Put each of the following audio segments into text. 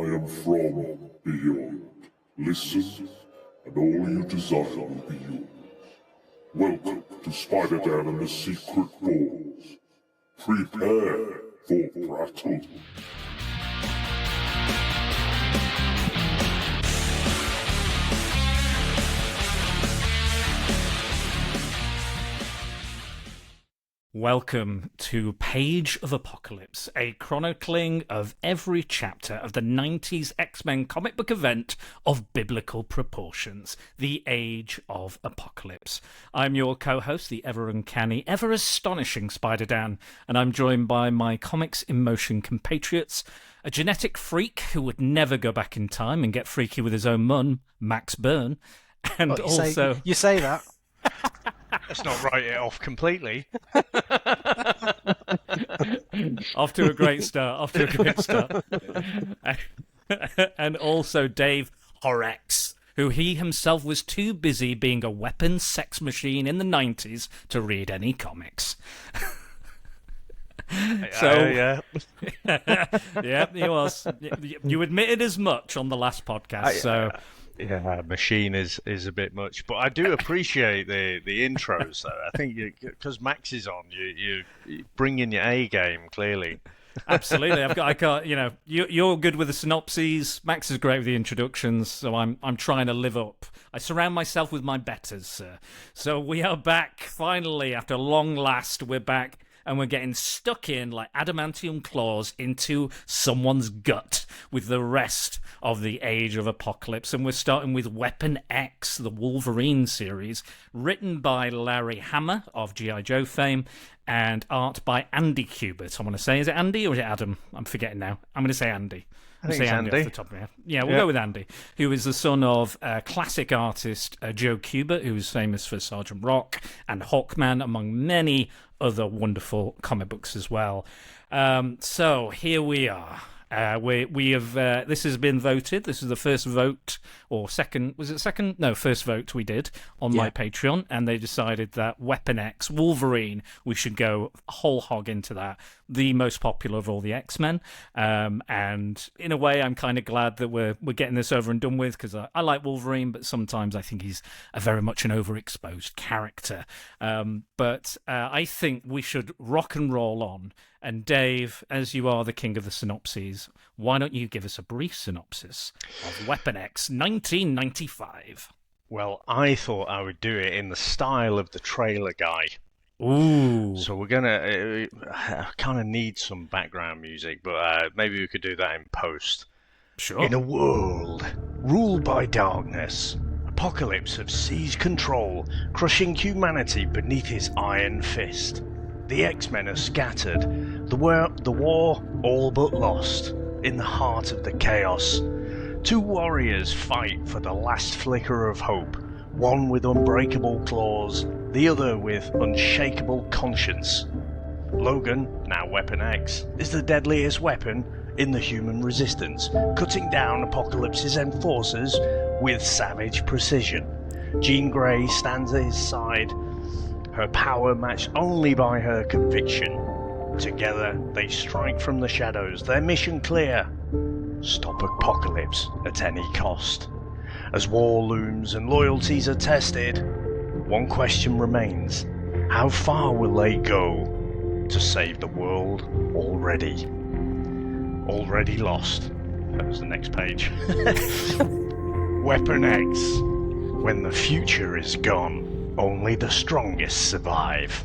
am from beyond. Listen, and all you desire will be yours. Welcome to Spider-Dan and the Secret Balls. Prepare for Prattle. Welcome to Page of Apocalypse, a chronicling of every chapter of the 90s X-Men comic book event of biblical proportions, the Age of Apocalypse. I'm your co-host, the ever-uncanny, ever-astonishing Spider-Dan, and I'm joined by my Comics in Motion compatriots, a genetic freak who would never go back in time and get freaky with his own mum, Max Byrne, and You say that. Let's not write it off completely. Off to a great start. And also Dave Horrocks, who he himself was too busy being a weapons sex machine in the 90s to read any comics. Yeah, he was. You admitted as much on the last podcast, Yeah, machine is a bit much, but I do appreciate the intros though. I think because Max is on, you bring in your A game clearly. Absolutely, you're good with the synopses. Max is great with the introductions, so I'm trying to live up. I surround myself with my betters, sir. So we are back finally after long last. We're back. And we're getting stuck in like adamantium claws into someone's gut with the rest of the Age of Apocalypse. And we're starting with Weapon X, the Wolverine series, written by Larry Hama of G.I. Joe fame, and art by Andy Kubert. I want to say, is it Andy or is it Adam? I'm forgetting now. I'm going to say Andy. I think it's Andy off the top of my head. Yeah, we'll go with Andy, who is the son of classic artist Joe Kubert, who is famous for Sergeant Rock and Hawkman, among many other wonderful comic books as well. So here we are. We have this has been voted. This is the first vote or second. Was it second? No, first vote we did on my Patreon, and they decided that Weapon X, Wolverine, we should go whole hog into that. The most popular of all the X-Men, and in a way, I'm kind of glad that we're getting this over and done with because I like Wolverine, but sometimes I think he's a very much an overexposed character. But I think we should rock and roll on. And Dave, as you are the king of the synopses, why don't you give us a brief synopsis of Weapon X 1995? Well, I thought I would do it in the style of the trailer guy. Ooh. So we're going to kind of need some background music, but maybe we could do that in post. Sure. In a world ruled by darkness, Apocalypse has seized control, crushing humanity beneath his iron fist. The X-Men are scattered, the war all but lost. In the heart of the chaos, two warriors fight for the last flicker of hope, one with unbreakable claws, the other with unshakable conscience. Logan, now Weapon X, is the deadliest weapon in the human resistance, cutting down Apocalypse's enforcers with savage precision. Jean Grey stands at his side, her power matched only by her conviction. Together, they strike from the shadows, their mission clear: stop Apocalypse at any cost. As war looms and loyalties are tested, one question remains: how far will they go to save the world already lost? That was the next page. Weapon X. When the future is gone, only the strongest survive.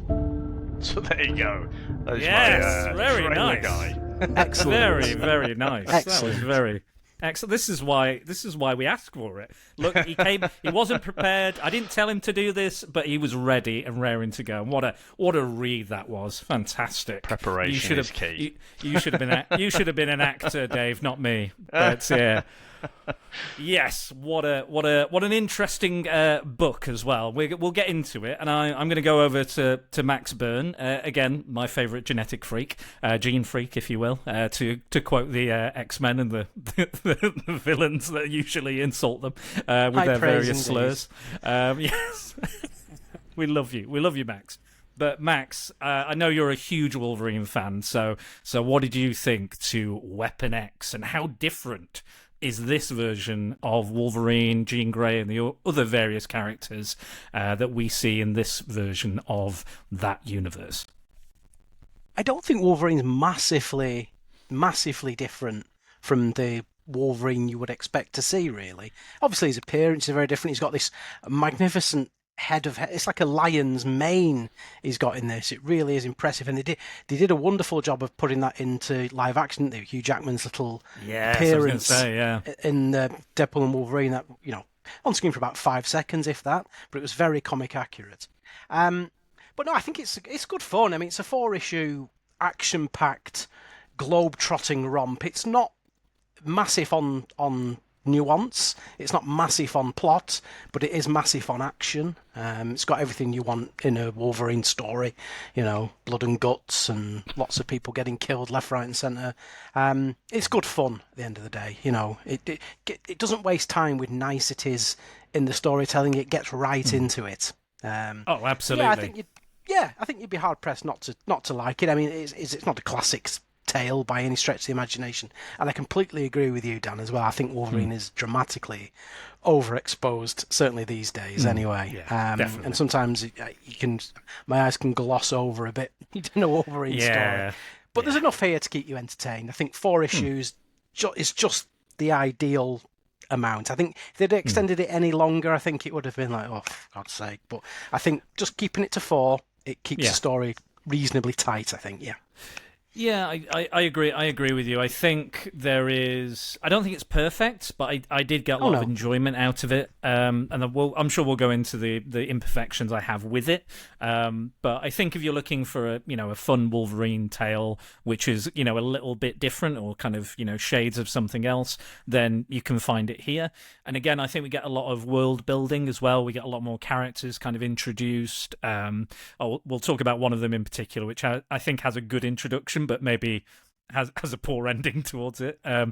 So there you go. That's yes, my, very nice. Guy. Excellent. Very, very nice. Excellent. That was very excellent. This is why we asked for it. Look, he came. He wasn't prepared. I didn't tell him to do this, but he was ready and raring to go. And what a read that was! Fantastic. Preparation is key. You should have been an actor, Dave, not me. But yeah. Yes, what an interesting book as well. We'll get into it, and I'm going to go over to Max Byrne again, my favourite genetic freak, gene freak, if you will, to quote the X-Men and the villains that usually insult them with their various slurs. Yes, we love you, Max. But Max, I know you're a huge Wolverine fan, so what did you think to Weapon X, and how different is this version of Wolverine, Jean Grey, and the other various characters that we see in this version of that universe? I don't think Wolverine's massively different from the Wolverine you would expect to see, really. Obviously, his appearance is very different. He's got this magnificent it's like a lion's mane he's got in this. It really is impressive, and they did a wonderful job of putting that into live action, didn't they? Hugh Jackman's little appearance in Deadpool and Wolverine, that, you know, on screen for about 5 seconds, if that, but it was very comic accurate. But no, I think it's good fun. I mean, it's a 4-issue action-packed globe-trotting romp. It's not massive on nuance. It's not massive on plot, but it is massive on action. It's got everything you want in a Wolverine story. You know, blood and guts and lots of people getting killed left, right, and centre. It's good fun at the end of the day. You know, it doesn't waste time with niceties in the storytelling. It gets right into it. Oh, absolutely. I think you'd be hard pressed not to like it. I mean, it's not a classic tale by any stretch of the imagination, and I completely agree with you, Dan, as well. I think Wolverine is dramatically overexposed, certainly these days. Anyway, definitely. And sometimes my eyes can gloss over a bit. You don't know Wolverine story, but there's enough here to keep you entertained. I think 4 issues is just the ideal amount. I think if they'd extended it any longer, I think it would have been like, oh, for God's sake. But I think just keeping it to 4, it keeps the story reasonably tight, I think. Yeah, I agree. I agree with you. I think I don't think it's perfect, but I did get a lot of enjoyment out of it. And I'm sure we'll go into the imperfections I have with it. But I think if you're looking for a fun Wolverine tale, which is, a little bit different or kind of, shades of something else, then you can find it here. And again, I think we get a lot of world building as well. We get a lot more characters kind of introduced. We'll talk about one of them in particular, which I think has a good introduction, but maybe has a poor ending towards it. The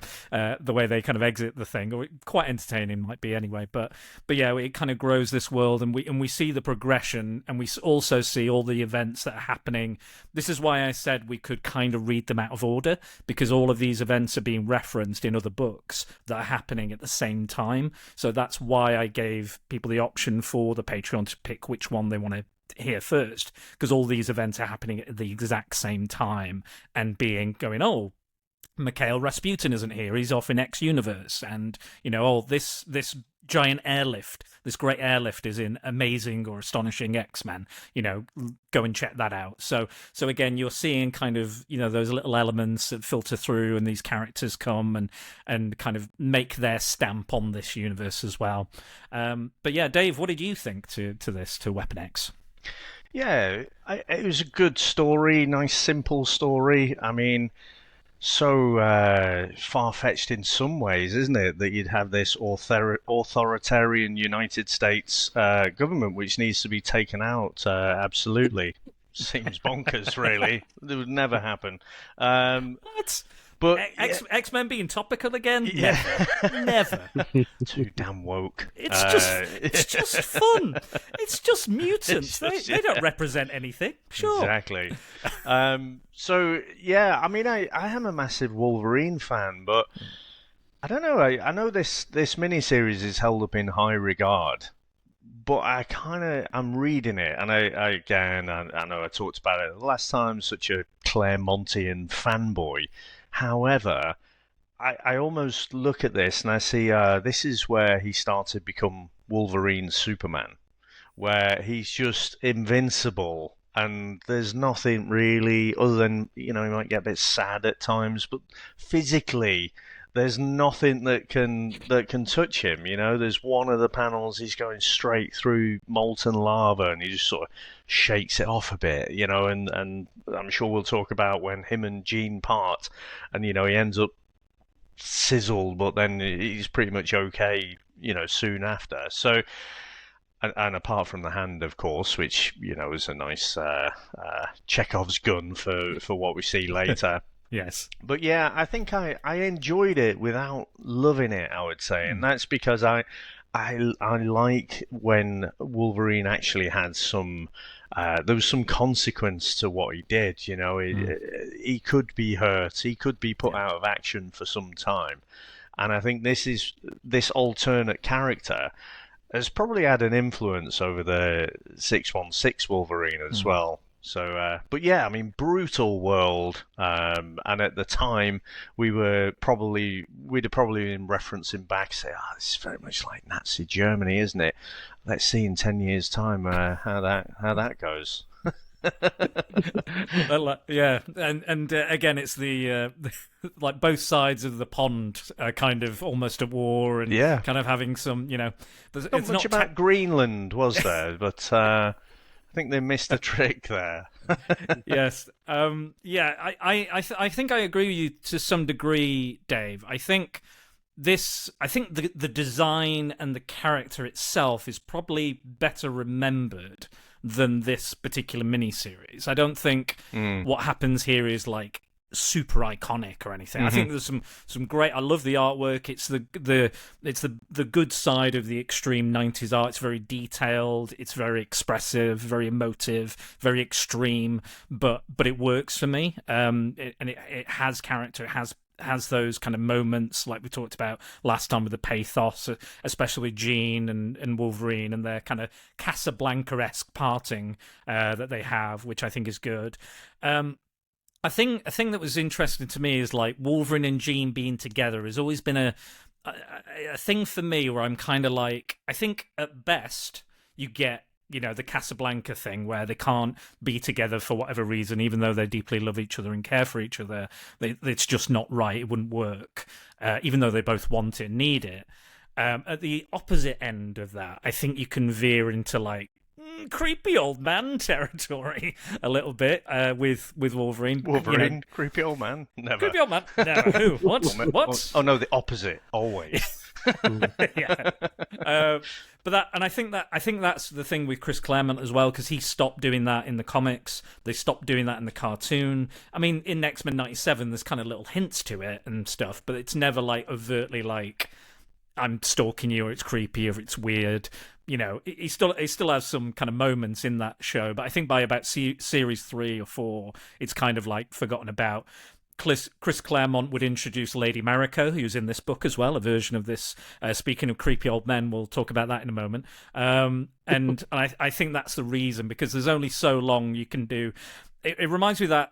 way they kind of exit the thing, or quite entertaining might be anyway. But yeah, it kind of grows this world, and we see the progression, and we also see all the events that are happening. This is why I said we could kind of read them out of order, because all of these events are being referenced in other books that are happening at the same time. So that's why I gave people the option for the Patreon to pick which one they want to here first, because all these events are happening at the exact same time and going, oh, Mikhail Rasputin isn't here, he's off in X universe, and this giant airlift, this great airlift is in Amazing or Astonishing X-Men, go and check that out. So again, you're seeing kind of, those little elements that filter through, and these characters come and kind of make their stamp on this universe as well. But yeah, Dave, what did you think to Weapon X? Yeah, it was a good story, nice simple story. I mean, so far-fetched in some ways, isn't it, that you'd have this authoritarian United States government which needs to be taken out. Absolutely. Seems bonkers, really. It would never happen. What? But X-Men being topical again? Yeah. Never. Too damn woke. It's just fun. It's just mutants. They don't represent anything. Sure. Exactly. So yeah, I mean, I am a massive Wolverine fan, but I don't know. I know this miniseries is held up in high regard, but I'm reading it, and I know I talked about it the last time. Such a Claremontian fanboy. However, I almost look at this and I see this is where he started to become Wolverine Superman, where he's just invincible and there's nothing really other than, he might get a bit sad at times, but physically there's nothing that can touch him. There's one of the panels he's going straight through molten lava and he just sort of shakes it off a bit, and I'm sure we'll talk about when him and Jean part, and he ends up sizzled, but then he's pretty much okay, soon after. So, and apart from the hand, of course, which is a nice Chekhov's gun for what we see later. Yes. But yeah, I think I enjoyed it without loving it, I would say. And that's because I I like when Wolverine actually had some. There was some consequence to what he did. You know, he could be hurt. He could be put out of action for some time. And I think this alternate character has probably had an influence over the 616 Wolverine as well. So, but yeah, I mean, brutal world. And at the time, we'd have probably been referencing back, say, this is very much like Nazi Germany, isn't it? Let's see in 10 years' time how that goes. Yeah, and again, it's the like both sides of the pond are kind of almost at war, and kind of having some, There's not much about Greenland, was there? But I think they missed a trick there. Yes. I think I agree with you to some degree, Dave. I think the design and the character itself is probably better remembered than this particular miniseries. I don't think what happens here is like super iconic or anything. I think there's some great. I love the artwork. It's the good side of the extreme 90s art. It's very detailed. It's very expressive, very emotive, very extreme. But it works for me. It has character. It has those kind of moments like we talked about last time with the pathos, especially Jean and Wolverine and their kind of Casablanca-esque parting that they have, which I think is good. I think a thing that was interesting to me is like Wolverine and Jean being together has always been a thing for me where I'm kind of like, I think at best you get the Casablanca thing where they can't be together for whatever reason, even though they deeply love each other and care for each other. It's just not right. It wouldn't work, even though they both want it and need it. At the opposite end of that, I think you can veer into like creepy old man territory a little bit with Wolverine. Creepy old man? Never. Creepy old man? No. Who? What? Oh no, the opposite. Always. Yeah. I think that's the thing with Chris Claremont as well, because he stopped doing that in the comics. They stopped doing that in the cartoon. I mean, in X-Men 97, there's kind of little hints to it and stuff, but it's never like overtly like I'm stalking you or it's creepy or it's weird. He still has some kind of moments in that show, but I think by about series 3 or 4, it's kind of like forgotten about. Chris Claremont would introduce Lady Mariko, who's in this book as well, a version of this. Speaking of creepy old men, we'll talk about that in a moment. And I think that's the reason, because there's only so long you can do. It reminds me of that,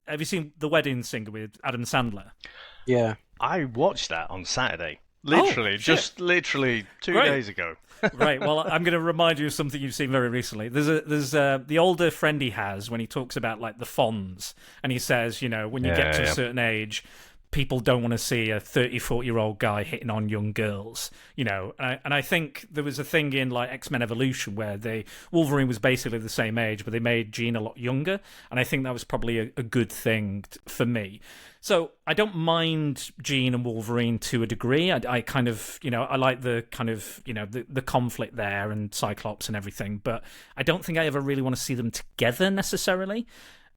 have you seen The Wedding Singer with Adam Sandler? Yeah. I watched that on Saturday. Literally 2 days ago. Right. Well, I'm going to remind you of something you've seen very recently. There's the older friend he has when he talks about like the Fonz, and he says, when you get to a certain age, people don't want to see a 30, 40-year-old guy hitting on young girls, and I think there was a thing in like X-Men Evolution where Wolverine was basically the same age, but they made Jean a lot younger, and I think that was probably a good thing for me. So I don't mind Jean and Wolverine to a degree. I kind of, I like the kind of, the conflict there and Cyclops and everything, but I don't think I ever really want to see them together necessarily.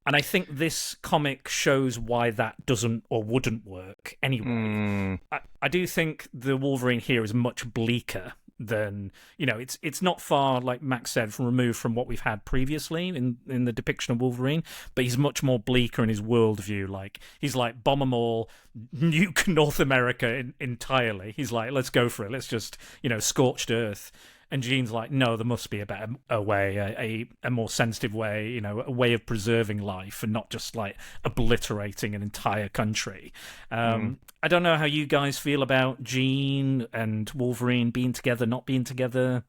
And I think this comic shows why that doesn't or wouldn't work anyway. I do think the Wolverine here is much bleaker than, it's not far, like Max said, removed from what we've had previously in the depiction of Wolverine, but he's much more bleaker in his worldview. Like, he's like, bomb them all, nuke North America entirely. He's like, let's go for it. Let's just, scorched earth. And Jean's like, no, there must be a better way, a more sensitive way, a way of preserving life and not just like obliterating an entire country. I don't know how you guys feel about Jean and Wolverine being together, not being together.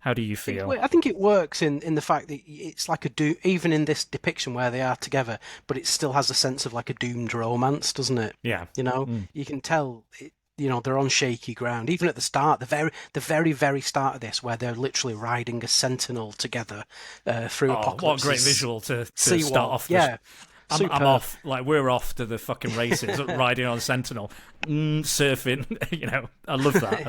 How do you feel? I think it works in the fact that it's like even in this depiction where they are together, but it still has a sense of like a doomed romance, doesn't it? Yeah. You can tell they're on shaky ground. Even at the start, the very, very start of this, where they're literally riding a Sentinel together through Apocalypse. What a great visual to start off. Yeah. I'm off, like we're off to the fucking races, riding on Sentinel, surfing. I love that.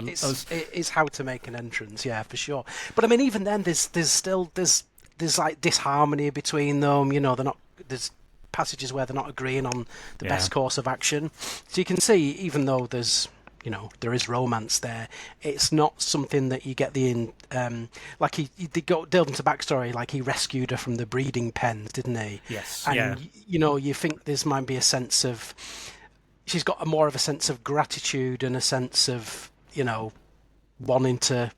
It's how to make an entrance, yeah, for sure. But I mean, even then, there's still like disharmony between them. They're not. There's passages where they're not agreeing on the best course of action. So you can see, even though there's there is romance there. It's not something that you get like he delved into backstory, like he rescued her from the breeding pens, didn't he? Yes. And you think this might be a sense of, she's got more of a sense of gratitude and a sense of wanting to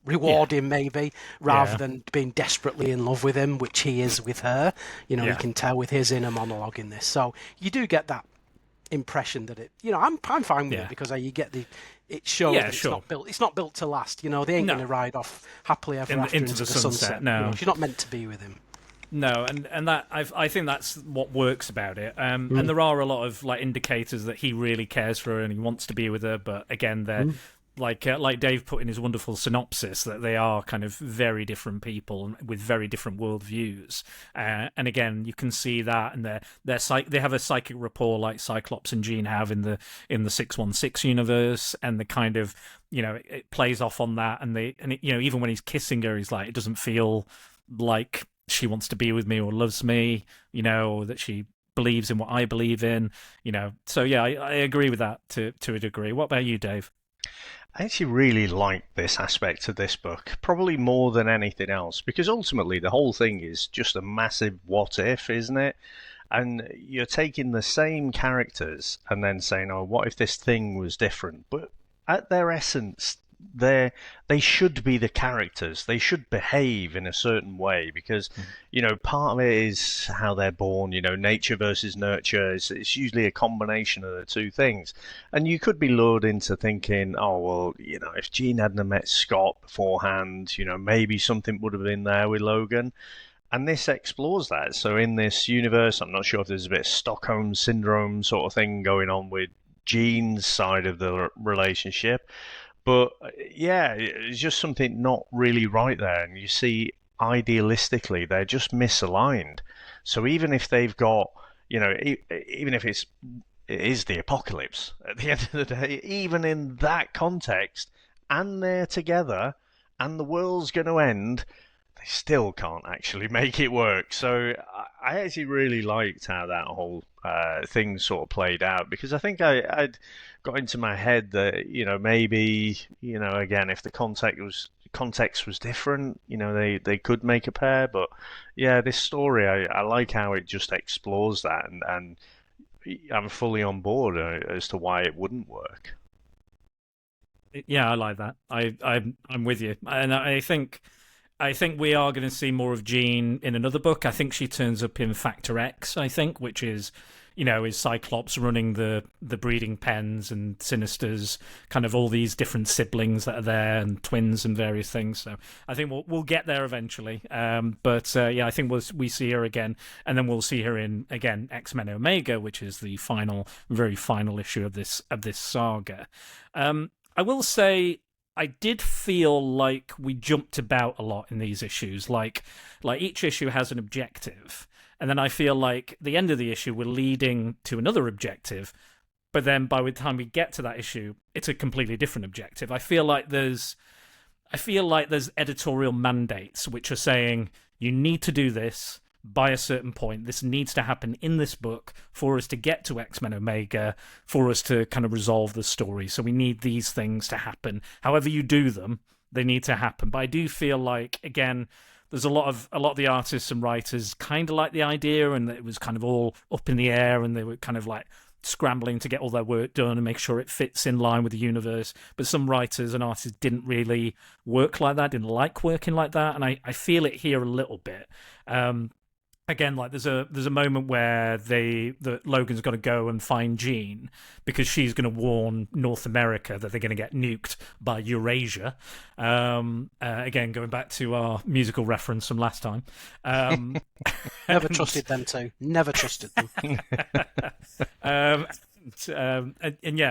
reward him maybe, rather than being desperately in love with him, which he is with her. You can tell with his inner monologue in this. So you do get that impression that I'm fine with it, because you get it shows that it's not built to last. They ain't going to ride off happily ever after into the sunset. No, she's not meant to be with him. No, and that I think that's what works about it. And there are a lot of indicators that he really cares for her and he wants to be with her, but again, they're like Dave put in his wonderful synopsis, that they are kind of very different people with very different worldviews. And again, you can see that, and they have a psychic rapport like Cyclops and Jean have in the 616 universe, and the kind of it plays off on that, and even when he's kissing her, he's like, it doesn't feel like she wants to be with me or loves me, or that she believes in what I believe in, So yeah, I agree with that to a degree. What about you, Dave? I actually really like this aspect of this book, probably more than anything else, because ultimately the whole thing is just a massive what if, isn't it? And you're taking the same characters and then saying, oh, what if this thing was different? But at their essence, they should be the characters. They should behave in a certain way, because part of it is how they're born. Nature versus nurture. It's usually a combination of the two things. And you could be lured into thinking, oh well, if Jean hadn't met Scott beforehand, maybe something would have been there with Logan. And this explores that. So in this universe, I'm not sure if there's a bit of Stockholm syndrome sort of thing going on with Jean's side of the relationship. But yeah, it's just something not really right there. And you see, idealistically, they're just misaligned. So even if they've got, even if it is the apocalypse at the end of the day, even in that context, and they're together, and the world's going to end, they still can't actually make it work. So I actually really liked how that whole thing sort of played out, because I think I'd got into my head that maybe again, if the context was different, they could make a pair. But yeah, this story, I like how it just explores that, and I'm fully on board as to why it wouldn't work. Yeah, I like that. I'm with you, and I think we are going to see more of Jean in another book. I think she turns up in Factor X, which is, is Cyclops running the breeding pens and Sinisters, kind of all these different siblings that are there, and twins and various things. So I think we'll get there eventually. But I think we see her again, and then we'll see her in, again, X-Men Omega, which is the very final issue of this saga. I will say, I did feel like we jumped about a lot in these issues. Like each issue has an objective, and then I feel like the end of the issue we're leading to another objective, but then by the time we get to that issue, it's a completely different objective. I feel like there's editorial mandates which are saying you need to do this by a certain point. This needs to happen in this book for us to get to X-Men Omega, for us to kind of resolve the story. So we need these things to happen. However you do them, they need to happen. But I do feel like, again, there's a lot of the artists and writers kind of like the idea, and it was kind of all up in the air, and they were kind of like scrambling to get all their work done and make sure it fits in line with the universe. But some writers and artists didn't really work like that, didn't like working like that, and I feel it here a little bit. Again, like there's a moment where Logan's got to go and find Jean because she's going to warn North America that they're going to get nuked by Eurasia. Again, going back to our musical reference from last time. Never trusted them too. Never trusted them.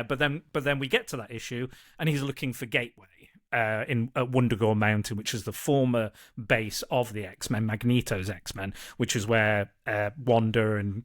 But then we get to that issue, and he's looking for Gateway. At Wundagore Mountain, which is the former base of the X-Men, Magneto's X-Men, which is where Wanda and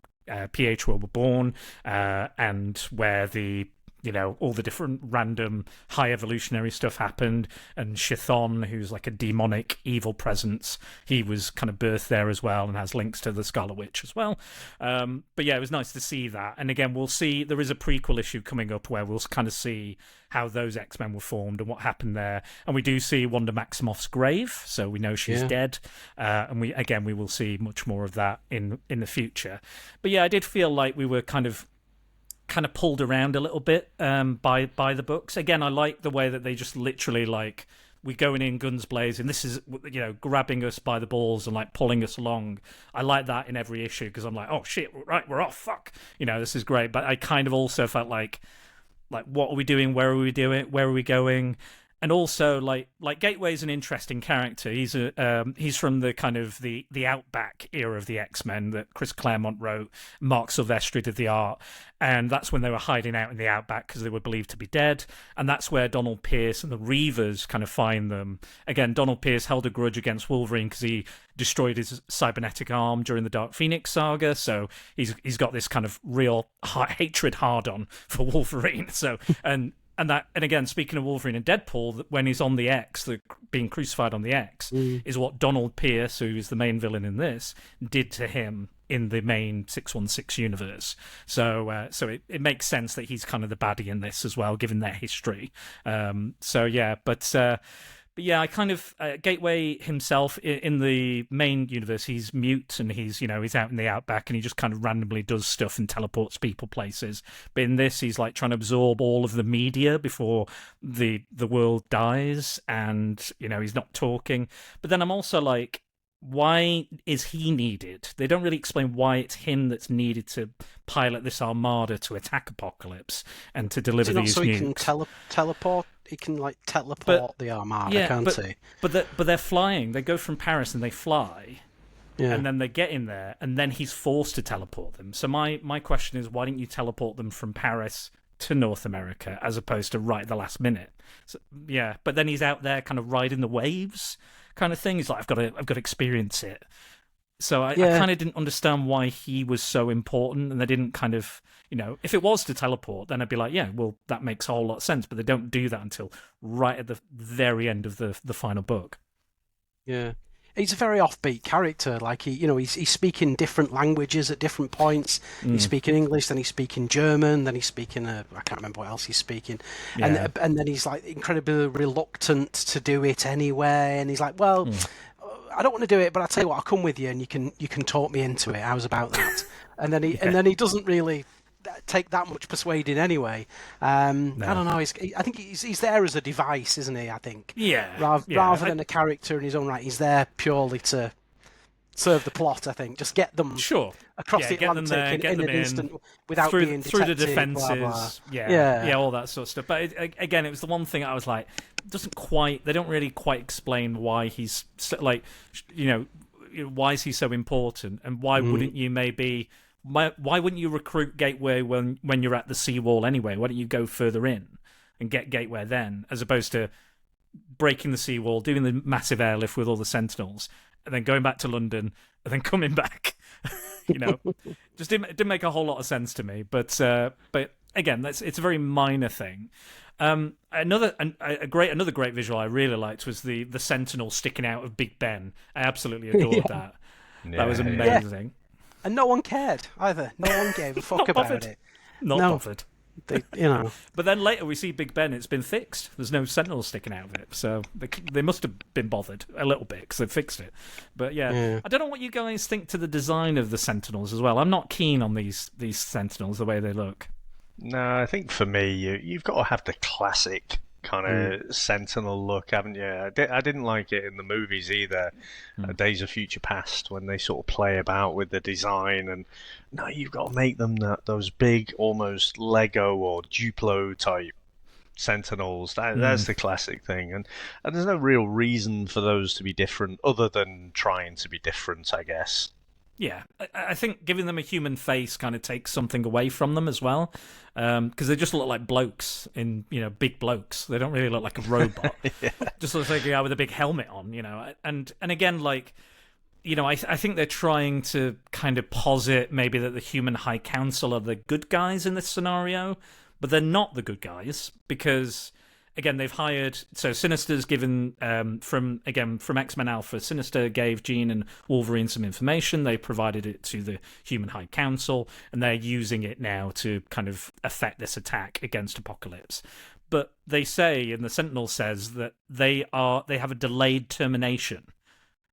Pietro were born, and where the all the different random high evolutionary stuff happened, and Chthon, who's like a demonic evil presence, he was kind of birthed there as well and has links to the Scarlet Witch as well. But yeah, it was nice to see that. And again, we'll see, there is a prequel issue coming up where we'll kind of see how those X-Men were formed and what happened there. And we do see Wanda Maximoff's grave, so we know she's dead. And we will see much more of that in the future. But yeah, I did feel like we were kind of pulled around a little bit by the books. Again, I like the way that they just literally like, we're going in guns blazing. This is, grabbing us by the balls and like pulling us along. I like that in every issue because I'm like, oh shit, right, we're off. Fuck, this is great. But I kind of also felt like what are we doing? Where are we doing? Where are we going? And also, like Gateway's an interesting character. He's from the kind of the Outback era of the X-Men that Chris Claremont wrote. Mark Silvestri did the art, and that's when they were hiding out in the Outback because they were believed to be dead. And that's where Donald Pierce and the Reavers kind of find them. Again, Donald Pierce held a grudge against Wolverine because he destroyed his cybernetic arm during the Dark Phoenix saga. So he's got this kind of real hatred hard-on for Wolverine. So And again, speaking of Wolverine and Deadpool, when he's on the X, being crucified on the X, is what Donald Pierce, who is the main villain in this, did to him in the main 616 universe. So it makes sense that he's kind of the baddie in this as well, given their history. But yeah, I kind of Gateway himself in the main universe, he's mute and he's out in the Outback and he just kind of randomly does stuff and teleports people places. But in this, he's like trying to absorb all of the media before the world dies, and he's not talking. But then I'm also like, why is he needed? They don't really explain why it's him that's needed to pilot this armada to attack Apocalypse and to deliver these nukes. He can teleport. He can teleport the armada, can't he? But they're flying. They go from Paris and they fly, and then they get in there, and then he's forced to teleport them. So my question is, why didn't you teleport them from Paris to North America as opposed to right at the last minute? So, yeah, but then he's out there kind of riding the waves, kind of thing. He's like, I've got to experience it. So I kind of didn't understand why he was so important, and they didn't kind of, if it was to teleport, then I'd be like, yeah, well, that makes a whole lot of sense, but they don't do that until right at the very end of the final book. Yeah. He's a very offbeat character. Like he's speaking different languages at different points. He's speaking English, then he's speaking German, then he's speaking I can't remember what else he's speaking, and then he's like incredibly reluctant to do it anyway. And he's like, well, I don't want to do it, but I'll tell you what, I'll come with you, and you can talk me into it. How's about that? And then he doesn't really take that much persuading anyway. I don't know. I think he's there as a device, isn't he? I think. Rather than a character in his own right, he's there purely to serve the plot. I think just get them across the Atlantic in an instant without being detected, through the defenses. Blah, blah. All that sort of stuff. But again, it was the one thing I was like, they don't really quite explain why he's like, why is he so important, and why wouldn't you maybe. Why wouldn't you recruit Gateway when you're at the seawall anyway? Why don't you go further in and get Gateway then, as opposed to breaking the seawall, doing the massive airlift with all the Sentinels, and then going back to London, and then coming back? Just didn't make a whole lot of sense to me. But again, it's a very minor thing. Another great visual I really liked was the Sentinel sticking out of Big Ben. I absolutely adored that. That was amazing. Yeah. And no one cared either. No one gave a fuck about it. Not bothered. But then later we see Big Ben. It's been fixed. There's no Sentinels sticking out of it. So they must have been bothered a little bit because they fixed it. But yeah, I don't know what you guys think to the design of the Sentinels as well. I'm not keen on these Sentinels the way they look. No, I think for me, you've got to have the classic kind of Sentinel look, haven't you? I didn't like it in the movies either. Days of Future Past, when they sort of play about with the design, and no, you've got to make them those big, almost Lego or Duplo type Sentinels. That's the classic thing, and there's no real reason for those to be different other than trying to be different, I guess. Yeah, I think giving them a human face kind of takes something away from them as well, because they just look like blokes big blokes. They don't really look like a robot. Just looks like a guy with a big helmet on, And again, I think they're trying to kind of posit maybe that the Human High Council are the good guys in this scenario, but they're not the good guys because, again, they've hired. So Sinister's given from X-Men Alpha. Sinister gave Jean and Wolverine some information. They provided it to the Human High Council, and they're using it now to kind of affect this attack against Apocalypse. But they say, and the Sentinel says, that they have a delayed termination.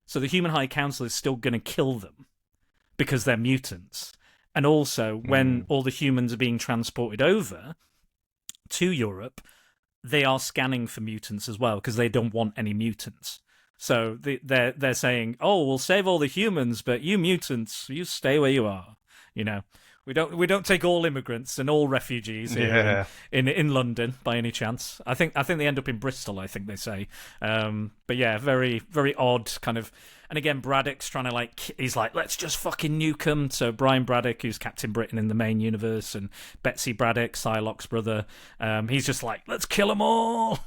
So the Human High Council is still going to kill them because they're mutants. And also, when all the humans are being transported over to Europe, they are scanning for mutants as well because they don't want any mutants. So they're saying, "Oh, we'll save all the humans, but you mutants, you stay where you are." You know, we don't take all immigrants and all refugees here in London by any chance. I think they end up in Bristol. I think they say, but yeah, very very odd kind of. And again, Braddock's trying to he's like, let's just fucking nuke them. So Brian Braddock, who's Captain Britain in the main universe, and Betsy Braddock, Psylocke's brother, he's just like, let's kill them all.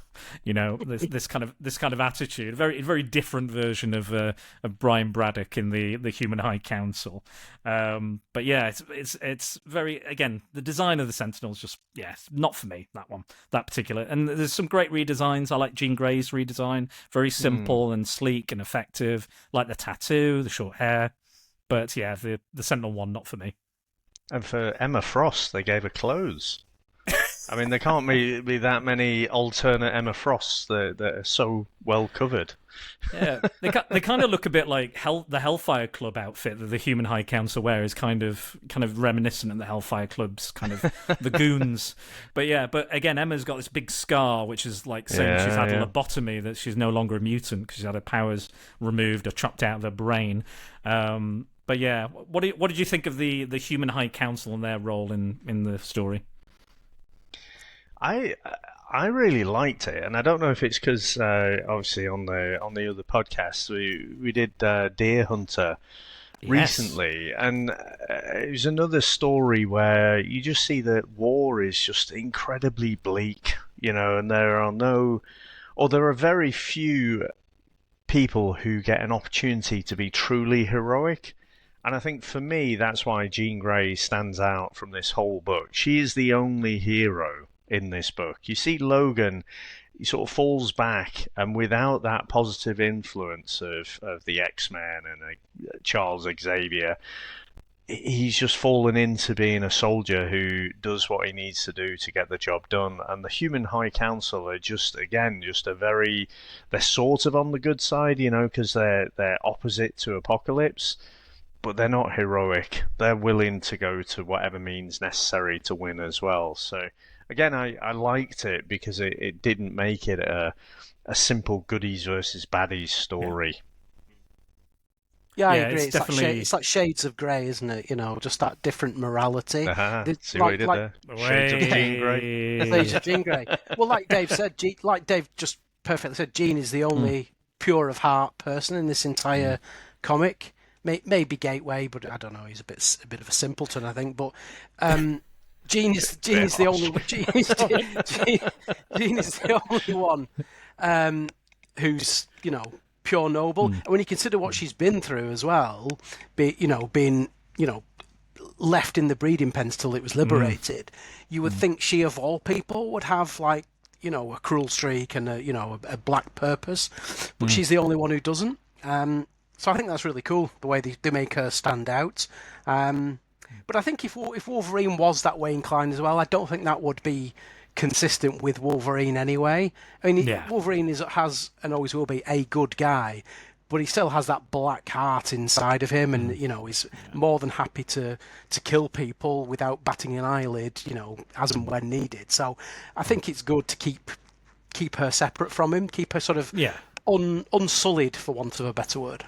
You know, this kind of attitude, very very different version of Brian Braddock in the Human High Council. But yeah, it's very, again, the design of the Sentinels just not for me, that particular. And there's some great redesigns. I like Jean Grey's redesign, very simple and sleek and effective. Like the tattoo, the short hair. But yeah, the Sentinel one, not for me. And for Emma Frost, they gave her clothes. I mean, there can't be that many alternate Emma Frosts that are so well covered. Yeah, they kind of look a bit like the Hellfire Club outfit that the Human High Council wear is kind of reminiscent of the Hellfire Club's kind of the goons. But again, Emma's got this big scar, which is like saying she's had a lobotomy, that she's no longer a mutant because she's had her powers removed or chopped out of her brain. But yeah, what did you think of the Human High Council and their role in the story? I really liked it, and I don't know if it's because obviously on the other podcast we did Deer Hunter recently, and it was another story where you just see that war is just incredibly bleak, you know, and there are very few people who get an opportunity to be truly heroic. And I think for me, that's why Jean Grey stands out from this whole book. She is the only hero in this book. You see Logan, he sort of falls back, and without that positive influence of the X-Men and Charles Xavier, he's just fallen into being a soldier who does what he needs to do to get the job done. And the Human High Council are they're sort of on the good side, you know, because they're opposite to Apocalypse, but they're not heroic. They're willing to go to whatever means necessary to win as well. So again, I liked it because it didn't make it a simple goodies versus baddies story. Yeah, I agree. It's like shades of grey, isn't it? You know, just that different morality. See what you did there? Shades of Jean Grey. Shades of Jean Grey. Well, like Dave said, like Dave just perfectly said, Jean is the only pure of heart person in this entire comic. Maybe Gateway, but I don't know. He's a bit of a simpleton, I think. But Jean is the only Jean is the only one who's, you know, pure noble. And when you consider what she's been through as well, being left in the breeding pens till it was liberated, you would think she of all people would have, like, you know, a cruel streak and a black purpose, but she's the only one who doesn't. So I think that's really cool, the way they make her stand out. But I think if Wolverine was that way inclined as well, I don't think that would be consistent with Wolverine anyway. I mean, Wolverine has and always will be a good guy, but he still has that black heart inside of him, and you know, he's more than happy to kill people without batting an eyelid, you know, as and when needed. So I think it's good to keep her separate from him, keep her sort of unsullied, for want of a better word.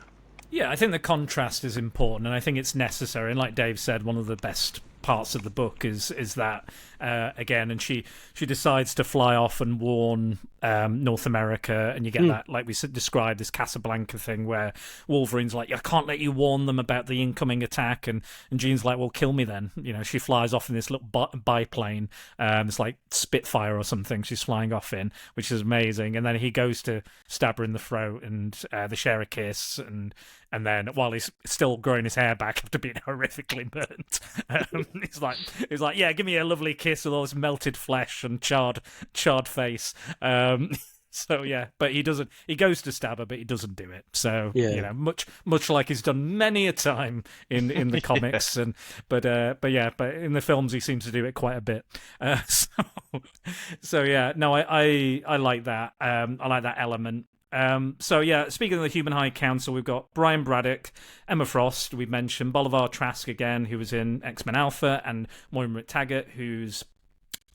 Yeah, I think the contrast is important, and I think it's necessary. And like Dave said, one of the best parts of the book is that again, and she decides to fly off and warn North America, and you get that, like we described, this Casablanca thing where Wolverine's like, I can't let you warn them about the incoming attack, and Jean's like, well, kill me then. You know, she flies off in this little biplane, it's like Spitfire or something she's flying off in, which is amazing. And then he goes to stab her in the throat, and they share a kiss, and and then while he's still growing his hair back after being horrifically burnt, he's like, yeah, give me a lovely kiss with all this melted flesh and charred face. So yeah, but he doesn't. He goes to stab her, but he doesn't do it. So much like he's done many a time in the comics, but in the films he seems to do it quite a bit. So yeah, no, I like that. I like that element. So yeah, speaking of the Human High Council, we've got Brian Braddock, Emma Frost, we've mentioned Bolivar Trask again, who was in X-Men Alpha, and Moira McTaggart, who's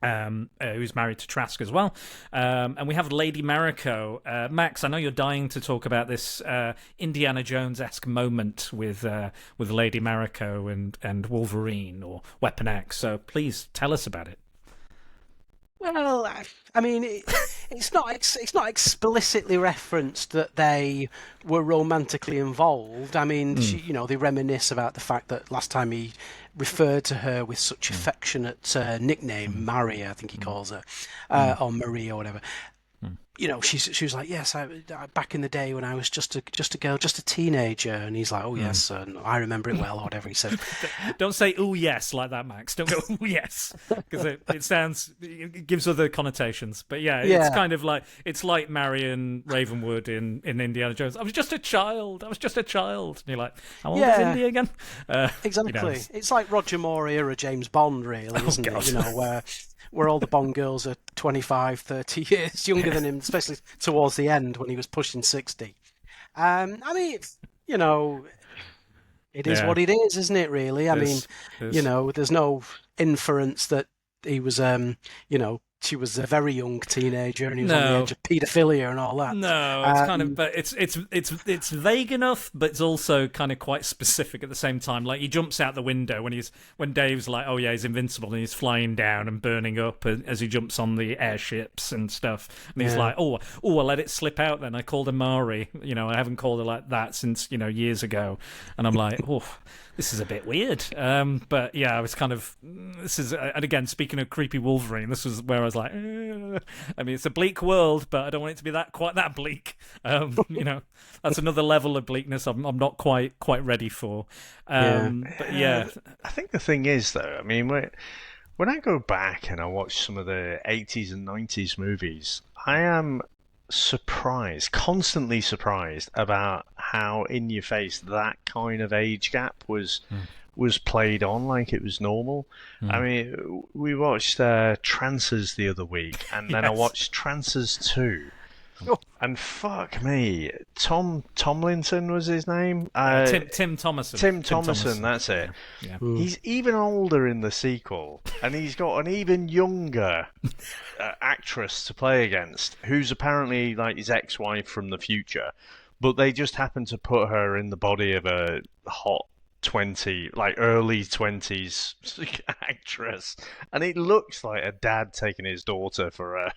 married to Trask as well. And we have Lady Mariko. Max, I know you're dying to talk about this Indiana Jones-esque moment with Lady Mariko and Wolverine or Weapon X. So please tell us about it. Well, I mean, it's not explicitly referenced that they were romantically involved. I mean, they reminisce about the fact that last time he referred to her with such affectionate nickname, Maria, I think he calls her, or Maria or whatever. She was like, yes, I back in the day when I was just a girl, just a teenager, and he's like, oh yes, I remember it well, or whatever he said. Don't say oh yes like that, Max. Don't go oh yes, because it gives other connotations. But yeah, it's kind of like Marion Ravenwood in Indiana Jones. I was just a child. And you're like, how old is Indy again? Exactly. It's like Roger Moore era James Bond, really, isn't it? Where all the Bond girls are 25, 30 years younger than him, especially towards the end when he was pushing 60. I mean, it is what it is, isn't it, really? I mean, there's no inference that he was, she was a very young teenager and he was on the edge of paedophilia and all that. No, it's kind of, but it's vague enough, but it's also kind of quite specific at the same time. Like he jumps out the window when Dave's like, oh yeah, he's invincible, and he's flying down and burning up as he jumps on the airships and stuff. And he's like, oh, I let it slip out. Then I called her Mari. I haven't called her like that since years ago. And I'm like, oh, this is a bit weird. But yeah, I was kind of and again, speaking of creepy Wolverine, this was where I was like, I mean, it's a bleak world, but I don't want it to be quite that bleak. That's another level of bleakness I'm not quite ready for. But yeah, I think the thing is though, I mean, when I go back and I watch some of the 80s and 90s movies, I am constantly surprised about how in your face that kind of age gap was played on like it was normal. I mean, we watched Trancers the other week, and then I watched Trancers 2. And fuck me, Tom Tomlinson was his name? Tim Thomason. Tim Thomason, that's it. Yeah. He's even older in the sequel, and he's got an even younger actress to play against, who's apparently like his ex-wife from the future, but they just happen to put her in the body of a hot early 20s actress, and it looks like a dad taking his daughter for a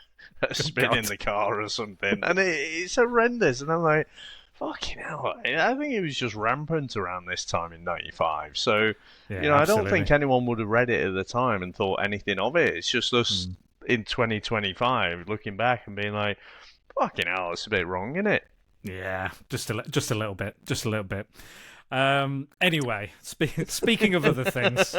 spin in the car or something, and it's horrendous. And I'm like, fucking hell, I think it was just rampant around this time in 95. So I don't think anyone would have read it at the time and thought anything of it. It's just us in 2025 looking back and being like, fucking hell, it's a bit wrong, isn't it? Yeah, just a little bit. Anyway, speaking of other things,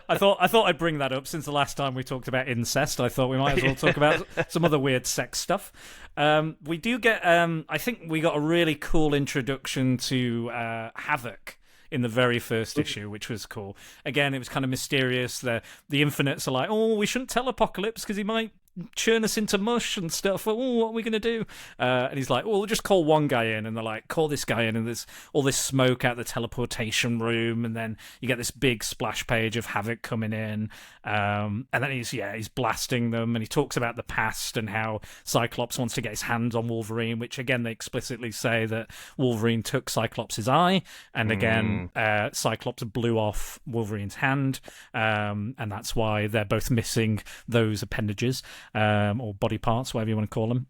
I thought I'd bring that up since the last time we talked about incest. I thought we might as well talk about some other weird sex stuff. We do get, I think we got a really cool introduction to Havoc in the very first issue, which was cool. Again, it was kind of mysterious. The Infinites are like, oh, we shouldn't tell Apocalypse because he might churn us into mush and stuff. Oh, what are we going to do? And he's like, well, we'll just call one guy in. And they're like, call this guy in. And there's all this smoke out the teleportation room. And then you get this big splash page of Havoc coming in. And then he's blasting them. And he talks about the past and how Cyclops wants to get his hands on Wolverine, which again, they explicitly say that Wolverine took Cyclops' eye. And again, Cyclops blew off Wolverine's hand. And that's why they're both missing those appendages. Or body parts, whatever you want to call them.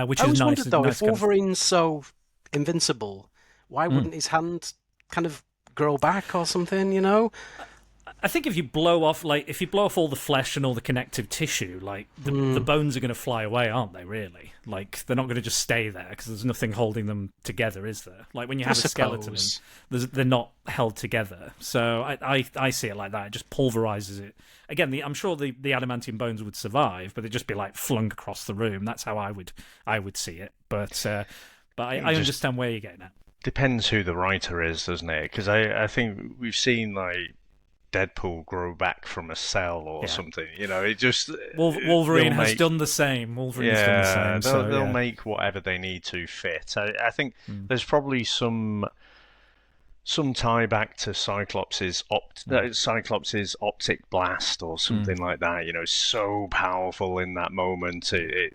Which is nice. I wondered, though, if Wolverine's so invincible, why wouldn't his hand kind of grow back or something, I think if you blow off all the flesh and all the connective tissue, like the bones are going to fly away, aren't they? Really, like they're not going to just stay there because there's nothing holding them together, is there? Like when you have a skeleton, they're not held together. So I see it like that. It just pulverizes it. Again, I'm sure the adamantium bones would survive, but they'd just be like flung across the room. That's how I would see it. But I understand where you're getting at. Depends who the writer is, doesn't it? Because I think we've seen like Deadpool grow back from a cell or something. You know, it just Wolverine has done the same. Wolverine's done the same. They'll make whatever they need to fit. I think there's probably some tie back to Cyclops' optic blast or something like that. You know, so powerful in that moment, it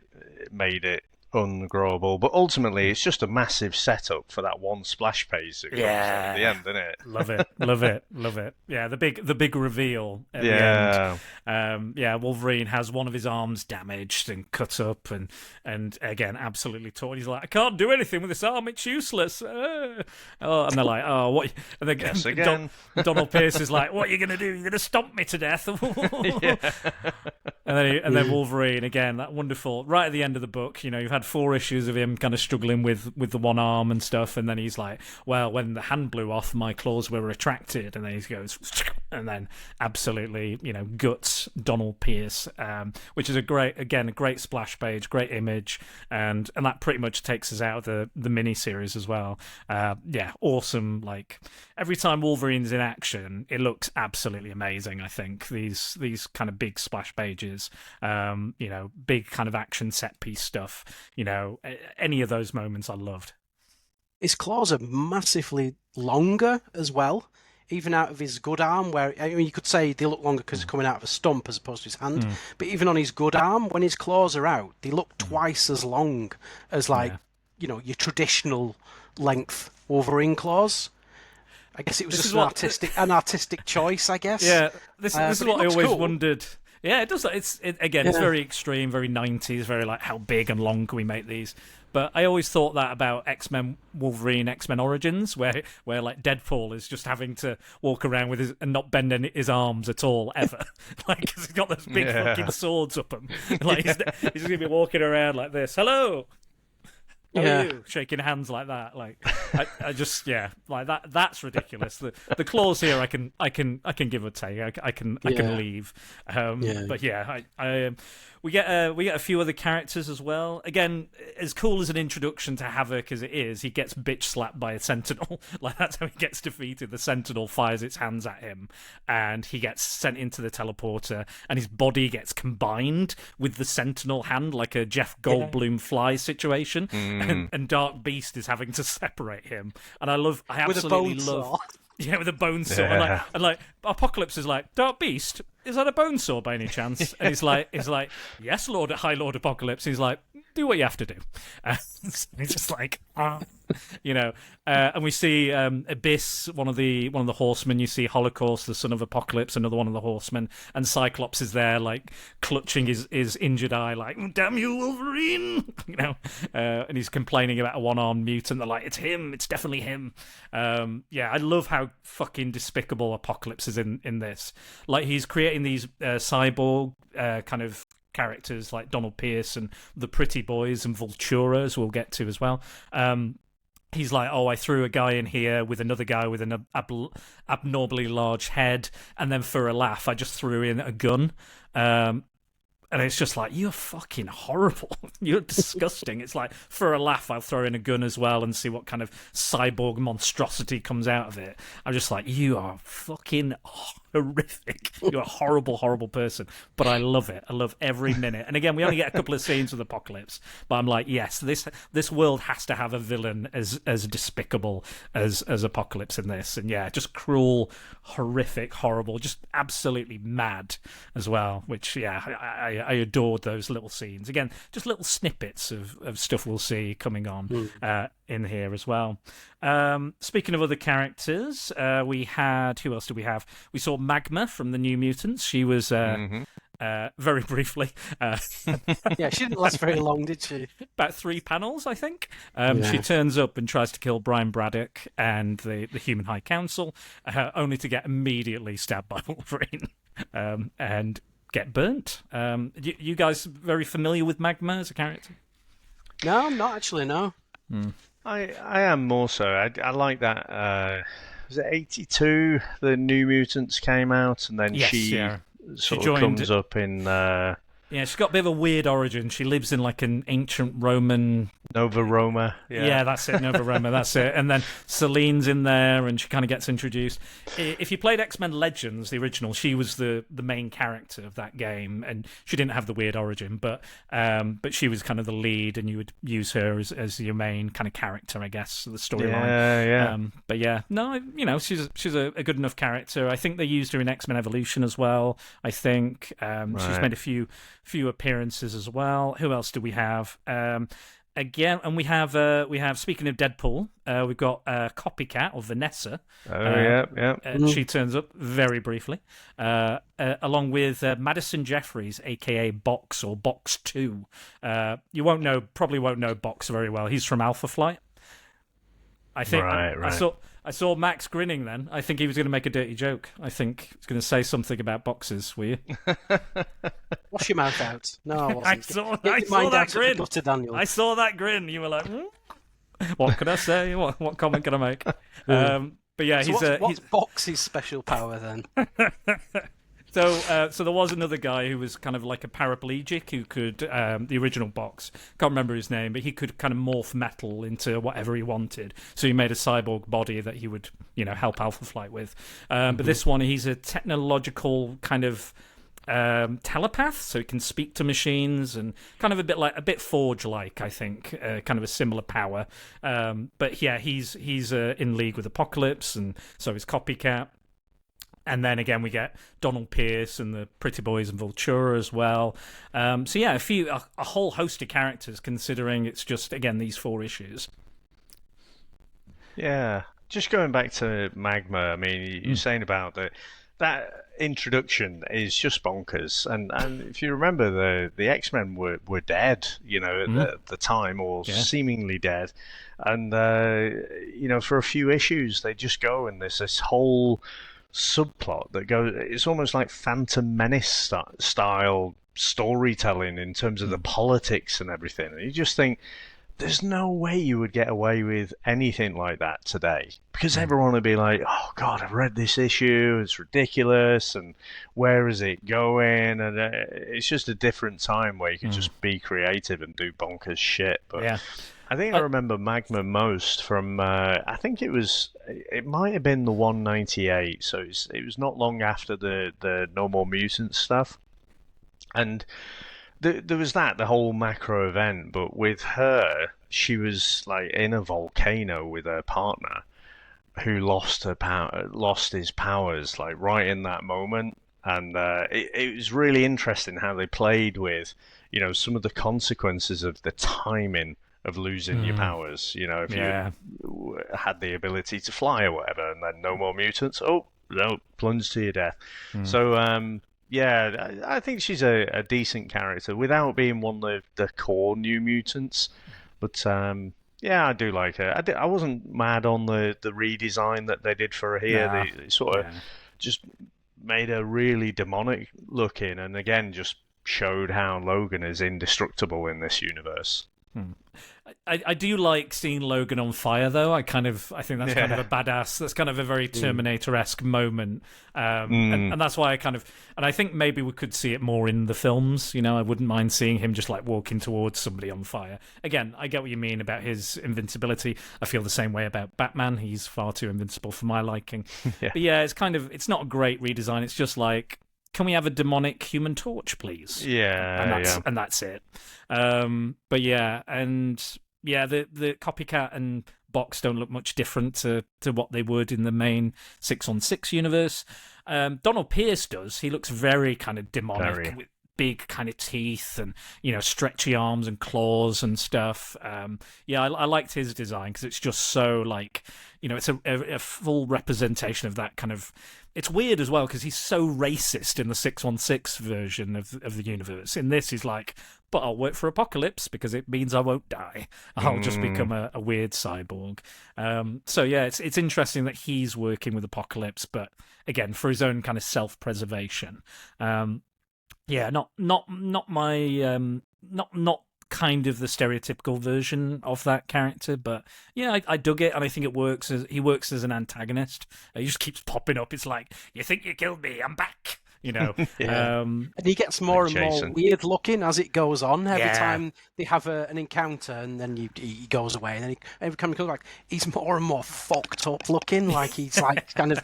made it ungrowable. But ultimately, it's just a massive setup for that one splash page that comes at the end, isn't it? Love it. Yeah, the big reveal at the end. Wolverine has one of his arms damaged and cut up, and again absolutely torn. He's like, I can't do anything with this arm; it's useless. And they're like, oh, what? And then Guess again. Donald Pierce is like, what are you going to do? You're going to stomp me to death? And then Wolverine again, that wonderful. Right at the end of the book, you know, you've had 4 issues of him kind of struggling with the one arm and stuff, and then he's like, well, when the hand blew off, my claws were retracted, and then he goes, and then absolutely, you know, guts Donald Pierce, which is a great splash page, great image, and that pretty much takes us out of the mini series as well. Awesome. Like every time Wolverine's in action, it looks absolutely amazing. I think these kind of big splash pages, big kind of action set piece stuff. You know, any of those moments I loved. His claws are massively longer as well, even out of his good arm, where, I mean, you could say they look longer because they're coming out of a stump as opposed to his hand, but even on his good arm, when his claws are out, they look twice as long as, your traditional length Wolverine claws. I guess it was just an artistic choice, I guess. Yeah, this is what I always wondered. Yeah, it does. It's very extreme, very 90s, very like how big and long can we make these? But I always thought that about X-Men Wolverine, X-Men Origins, where like Deadpool is just having to walk around with and not bend his arms at all ever, like because he's got those big fucking swords up him. Like he's gonna be walking around like this. Hello. How are you? Shaking hands like that, like I just like that. That's ridiculous. The claws here, I can give or take. I can leave. But we get a few other characters as well. Again, as cool as an introduction to Havoc as it is, he gets bitch slapped by a Sentinel. Like that's how he gets defeated. The Sentinel fires its hands at him, and he gets sent into the teleporter, and his body gets combined with the Sentinel hand, like a Jeff Goldblum fly situation. And Dark Beast is having to separate him, and I absolutely love. Yeah, with a bone saw. Yeah. And like Apocalypse is like, Dark Beast, is that a bone saw by any chance? And he's like, yes, High Lord Apocalypse. He's like, do what you have to do. He's just like, and we see Abyss, one of the horsemen. You see Holocaust, the son of Apocalypse, another one of the horsemen, and Cyclops is there, like clutching his injured eye, like, damn you, Wolverine, and he's complaining about a one-armed mutant. They're like, it's him, it's definitely him. I love how fucking despicable Apocalypse is in this. Like he's creating these cyborg kind of characters like Donald Pierce and the Pretty Boys and Vultura, as we'll get to as well. He's like, I threw a guy in here with another guy with an abnormally large head, and then for a laugh, I just threw in a gun. And it's just like, you're fucking horrible. You're disgusting. It's like, for a laugh, I'll throw in a gun as well and see what kind of cyborg monstrosity comes out of it. I'm just like, you are fucking horrific. You're a horrible, horrible person. But I love it. I love every minute. And again, we only get a couple of scenes with Apocalypse. But I'm like, yes, this world has to have a villain as despicable as Apocalypse in this. And yeah, just cruel, horrific, horrible, just absolutely mad as well. Which, yeah, I adored those little scenes. Again, just little snippets of stuff we'll see coming on in here as well. Speaking of other characters, we had... Who else did we have? We saw Magma from the New Mutants. She was very briefly. Yeah, she didn't last very long, did she? About 3 panels, I think. Yeah. She turns up and tries to kill Brian Braddock and the Human High Council, only to get immediately stabbed by Wolverine and get burnt. You guys very familiar with Magma as a character? No, I'm not actually, no. I am more so. I like that. Was it 82? The New Mutants came out, and then Yes, she yeah. sort She of joined- comes up in Yeah, she's got a bit of a weird origin. She lives in like an ancient Roman... Nova Roma. Yeah, that's it, Nova Roma, that's it. And then Celine's in there, and she kind of gets introduced. If you played X-Men Legends, the original, she was the main character of that game, and she didn't have the weird origin, but she was kind of the lead, and you would use her as your main kind of character, I guess, of the storyline. Yeah. But yeah, no, she's a good enough character. I think they used her in X-Men Evolution as well. I think she's made a few appearances as well. Who else do we have? Again, and we have speaking of Deadpool, we've got Copycat or Vanessa. She turns up very briefly, along with Madison Jeffries, aka Box or Box 2. You probably won't know Box very well. He's from Alpha Flight. I think I saw Max grinning then. I think he was going to make a dirty joke. I think he was going to say something about boxes, were you? Wash your mouth out. No, I wasn't. I saw that grin. Daniel. I saw that grin. You were like, what can I say? What comment can I make? But yeah, So what's Box's special power then? So there was another guy who was kind of like a paraplegic who could, the original Box, can't remember his name, but he could kind of morph metal into whatever he wanted. So he made a cyborg body that he would, help Alpha Flight with. But this one, he's a technological kind of telepath, so he can speak to machines and kind of a bit Forge-like, I think, kind of a similar power. But yeah, he's in league with Apocalypse, and so is Copycat. And then again, we get Donald Pierce and the Pretty Boys and Vultura as well. So yeah, a whole host of characters, considering it's just, again, these 4 issues. Yeah, just going back to Magma. I mean, you're saying about that introduction is just bonkers. And if you remember, the X-Men were dead, at the time, or seemingly dead. And for a few issues, they just go and there's this whole subplot that goes. It's almost like Phantom Menace style storytelling in terms of the politics and everything. And you just think, there's no way you would get away with anything like that today, because everyone would be like, oh God, I've read this issue, it's ridiculous, and where is it going? And it's just a different time where you can just be creative and do bonkers shit. But yeah. I think I remember Magma most from, I think it might have been the 198, so it was not long after the No More Mutants stuff. And there was the whole macro event, but with her, she was like in a volcano with her partner who lost his powers like right in that moment. And it was really interesting how they played with, some of the consequences of the timing of losing your powers, if you had the ability to fly or whatever, and then no more mutants, plunge to your death. So I think she's a decent character without being one of the core New Mutants, but I do like her. I wasn't mad on the redesign that they did for her here. They sort of just made her really demonic looking, and again just showed how Logan is indestructible in this universe. I do like seeing Logan on fire, though. I think that's kind of a badass. That's kind of a very Terminator-esque moment, and that's why and I think maybe we could see it more in the films. I wouldn't mind seeing him just like walking towards somebody on fire. Again, I get what you mean about his invincibility. I feel the same way about Batman. He's far too invincible for my liking. But yeah, it's not a great redesign. It's just like, can we have a demonic Human Torch, please? And that's it. But yeah, the Copycat and Box don't look much different to what they would in the main 6-on-6 universe. Donald Pierce does. He looks very kind of demonic. big kind of teeth and, stretchy arms and claws and stuff. I liked his design because it's just so like, it's a full representation of that kind of. It's weird as well because he's so racist in the 616 version of the universe. In this, he's like, but I'll work for Apocalypse because it means I won't die. I'll just become a weird cyborg. It's interesting that he's working with Apocalypse, but again, for his own kind of self-preservation. Not kind of the stereotypical version of that character, but I dug it, and I think it works. He works as an antagonist. He just keeps popping up. It's like, you think you killed me, I'm back. And he gets more and more weird looking as it goes on. Every time they have an encounter, and then he goes away, and then every time he comes back, he's more and more fucked up looking. Like he's like kind of,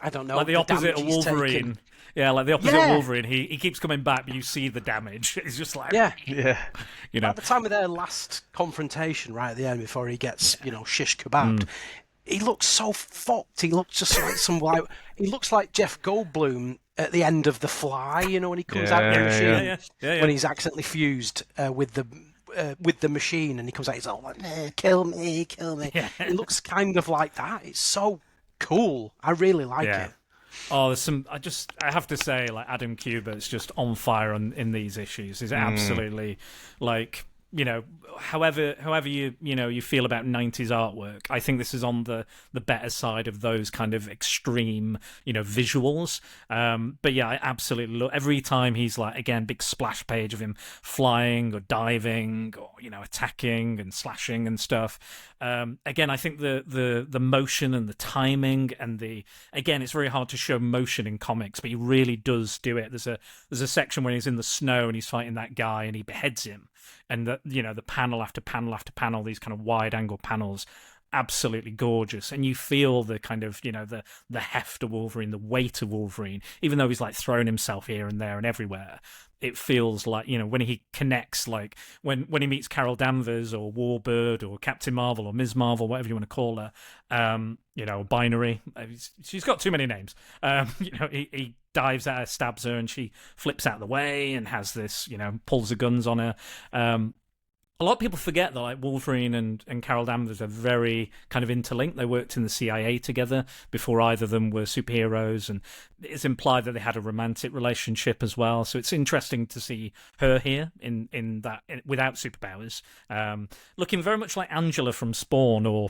I don't know, like the opposite of Wolverine. Yeah, like the opposite of Wolverine. He keeps coming back, but you see the damage. It's just like At the time of their last confrontation, right at the end, before he gets shish kebabbed. He looks so fucked. He looks just like he looks like Jeff Goldblum at the end of The Fly, when he comes out of the machine, when he's accidentally fused with the machine, and he comes out, he's all like, kill me. Yeah. It looks kind of like that. It's so cool. I really like it. Oh, there's some. I have to say, like Adam Kubert's just on fire in these issues. He's absolutely like. However you feel about 90s artwork, I think this is on the better side of those kind of extreme, visuals. But yeah, I absolutely love every time he's like, again, big splash page of him flying or diving or, attacking and slashing and stuff. Again, I think the motion and the timing and again, it's very hard to show motion in comics, but he really does do it. There's a section where he's in the snow and he's fighting that guy and he beheads him. And the panel after panel after panel, these kind of wide angle panels, absolutely gorgeous. And you feel the kind of the heft of Wolverine, the weight of Wolverine, even though he's like throwing himself here and there and everywhere. It feels like when he connects, like when he meets Carol Danvers or Warbird or Captain Marvel or Ms. Marvel, whatever you want to call her, Binary. She's got too many names. He dives at her, stabs her, and she flips out of the way and has this, pulls the guns on her. A lot of people forget that like Wolverine and Carol Danvers are very kind of interlinked. They worked in the CIA together before either of them were superheroes, and it's implied that they had a romantic relationship as well. So it's interesting to see her here in that without superpowers, looking very much like Angela from Spawn or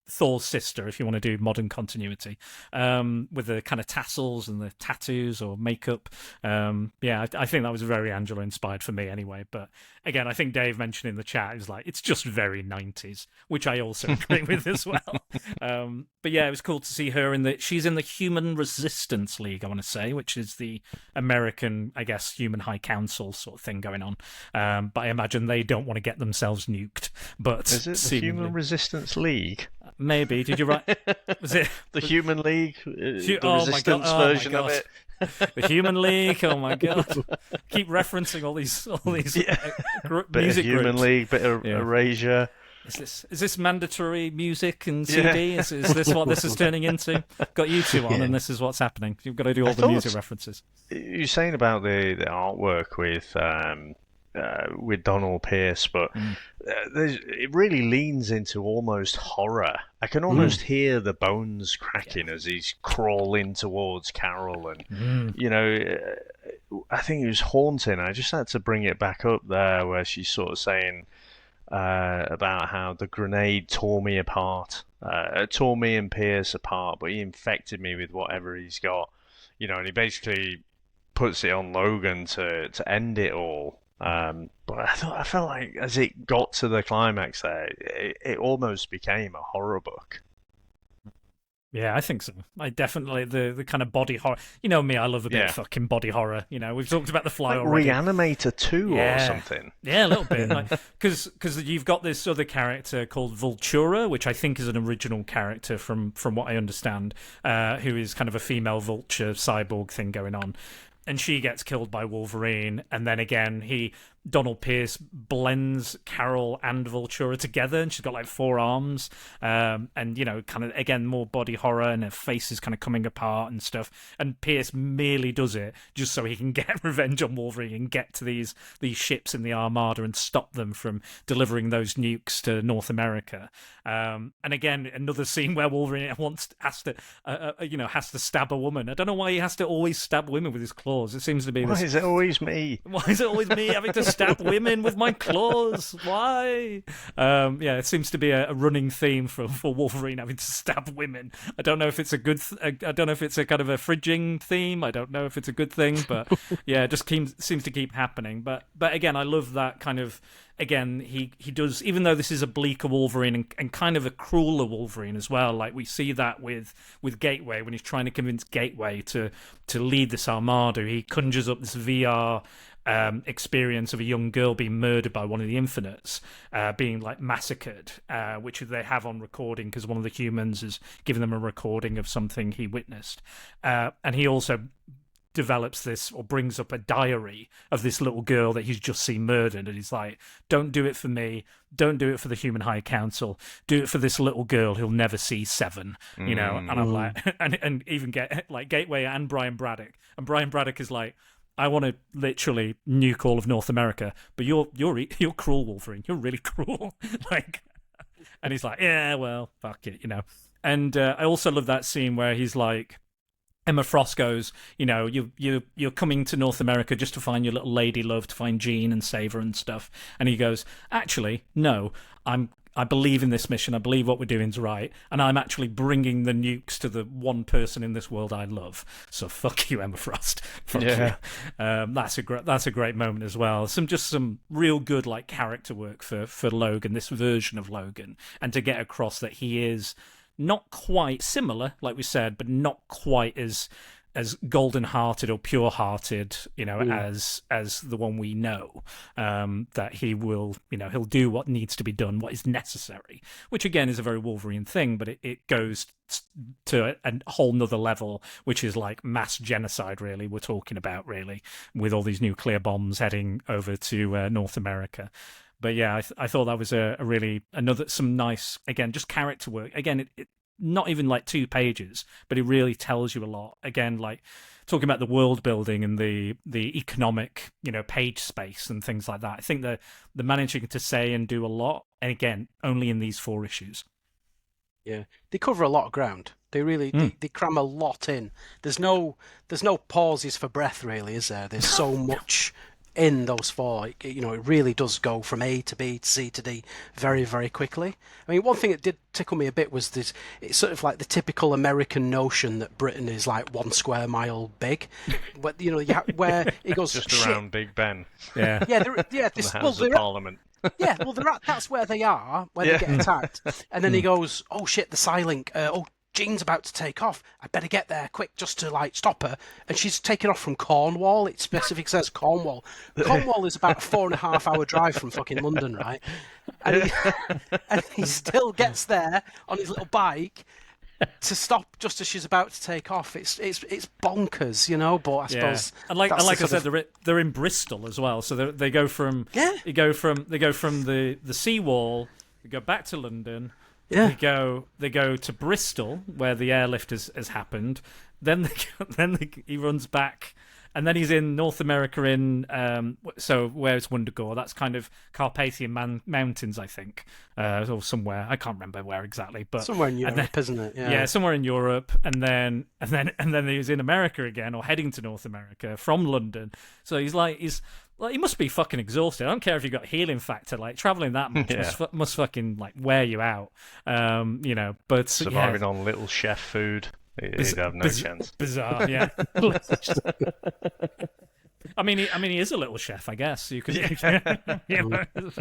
Thor's sister, if you want to do modern continuity, with the kind of tassels and the tattoos or makeup. I think that was very Angela inspired for me anyway. But again, I think Dave mentioned in the chat, is like, it's just very 90s, which I also agree with as well. But yeah, it was cool to see her she's in the Human Resistance League, I want to say, which is the American, I guess, Human High Council sort of thing going on. But I imagine they don't want to get themselves nuked. But is it the Human Resistance League? Maybe. Did you write? Was it the Human League? The Resistance version of it. The Human League. Oh my god! Keep referencing all these music Human groups. League, bit of Erasure. Is this mandatory music and CD? Is this what this is turning into? Got you two on, and this is what's happening. You've got to do all the music references. You're saying about the artwork with Donald Pierce, but it really leans into almost horror. I can almost hear the bones cracking as he's crawling towards Carol, and I think it was haunting. I just had to bring it back up there where she's sort of saying about how the grenade tore me apart, tore me and Pierce apart, but he infected me with whatever he's got, and he basically puts it on Logan to end it all. But I felt like as it got to the climax there, it almost became a horror book. Yeah, I think so. I definitely the kind of body horror. You know me, I love a bit of fucking body horror. We've talked about The Fly already. Reanimator 2 or something. Yeah, a little bit. Because you've got this other character called Vultura, which I think is an original character from what I understand, who is kind of a female vulture cyborg thing going on. And she gets killed by Wolverine, and then again Donald Pierce blends Carol and Vultura together, and she's got like 4 arms, and kind of again more body horror, and her face is kind of coming apart and stuff. And Pierce merely does it just so he can get revenge on Wolverine and get to these ships in the Armada and stop them from delivering those nukes to North America. And again, another scene where Wolverine has to stab a woman. I don't know why he has to always stab women with his claws. It seems to be. Why is it always me? Why is it always me having to stab women with my claws? Why? It seems to be a running theme for Wolverine having to stab women. I don't know if it's a good. I don't know if it's a kind of a fridging theme. I don't know if it's a good thing, but yeah, it just seems to keep happening. But again, I love that kind of. Again, he does, even though this is a bleaker Wolverine and kind of a crueler Wolverine as well. Like we see that with Gateway when he's trying to convince Gateway to lead this armada. He conjures up this VR experience of a young girl being murdered by one of the Infinites, being like massacred, which they have on recording because one of the humans has given them a recording of something he witnessed, and he also develops this or brings up a diary of this little girl that he's just seen murdered, and he's like, don't do it for me, don't do it for the Human High Council, do it for this little girl who'll never see Seven, and I'm like, and even get like Gateway and Brian Braddock, and Brian Braddock is like, I want to literally nuke all of North America, but you're cruel, Wolverine, you're really cruel. Like, and he's like, yeah, well, fuck it, and I also love that scene where he's like, Emma Frost goes, you're coming to North America just to find your little lady love, to find Jean and save her and stuff. And he goes, actually, no, I believe in this mission. I believe what we're doing is right, and I'm actually bringing the nukes to the one person in this world I love. So fuck you, Emma Frost. Fuck you. That's a great moment as well. Some real good like character work for Logan, this version of Logan, and to get across that he is not quite similar, like we said, but not quite as golden-hearted or pure-hearted, as the one we know. That he will, he'll do what needs to be done, what is necessary, which again is a very Wolverine thing, but it goes to a whole nother level, which is like mass genocide, really, we're talking about, really, with all these nuclear bombs heading over to North America. But yeah, I thought that was some nice, again, just character work. Again, it not even like 2 pages, but it really tells you a lot. Again, like talking about the world building and the economic, page space and things like that. I think they're managing to say and do a lot. And again, only in these 4 issues. Yeah, they cover a lot of ground. They really they cram a lot in. There's no pauses for breath, really, is there? There's so much in those 4, it really does go from A to B to C to D very, very quickly. I mean, one thing that did tickle me a bit was this. It's sort of like the typical American notion that Britain is like 1 square mile big, but where it goes just around Big Ben. Yeah, House of Parliament. Yeah, well, that's where they are when they get attacked, and then he goes, "Oh shit, the Psylink! Jean's about to take off. I better get there quick just to like stop her." And she's taken off from Cornwall. It specifically says Cornwall. Cornwall is about a 4.5 hour drive from fucking London, right? And he still gets there on his little bike to stop just as she's about to take off. It's bonkers, But I suppose, and like I said, they're in Bristol as well. So they go from they go from the seawall. They go back to London. Yeah. They go to Bristol where the airlift has happened. Then he runs back, and then he's in North America so where's Wundagore? That's kind of Carpathian Mountains, I think, or somewhere. I can't remember where exactly, but somewhere in Europe, isn't it? Yeah, somewhere in Europe, and then he's in America again, or heading to North America from London. So he must be fucking exhausted. I don't care if you've got healing factor. Like traveling that much must fucking like wear you out. But surviving on little chef food, he'd have no chance. Bizarre, yeah. I mean, he is a little chef, I guess. You could,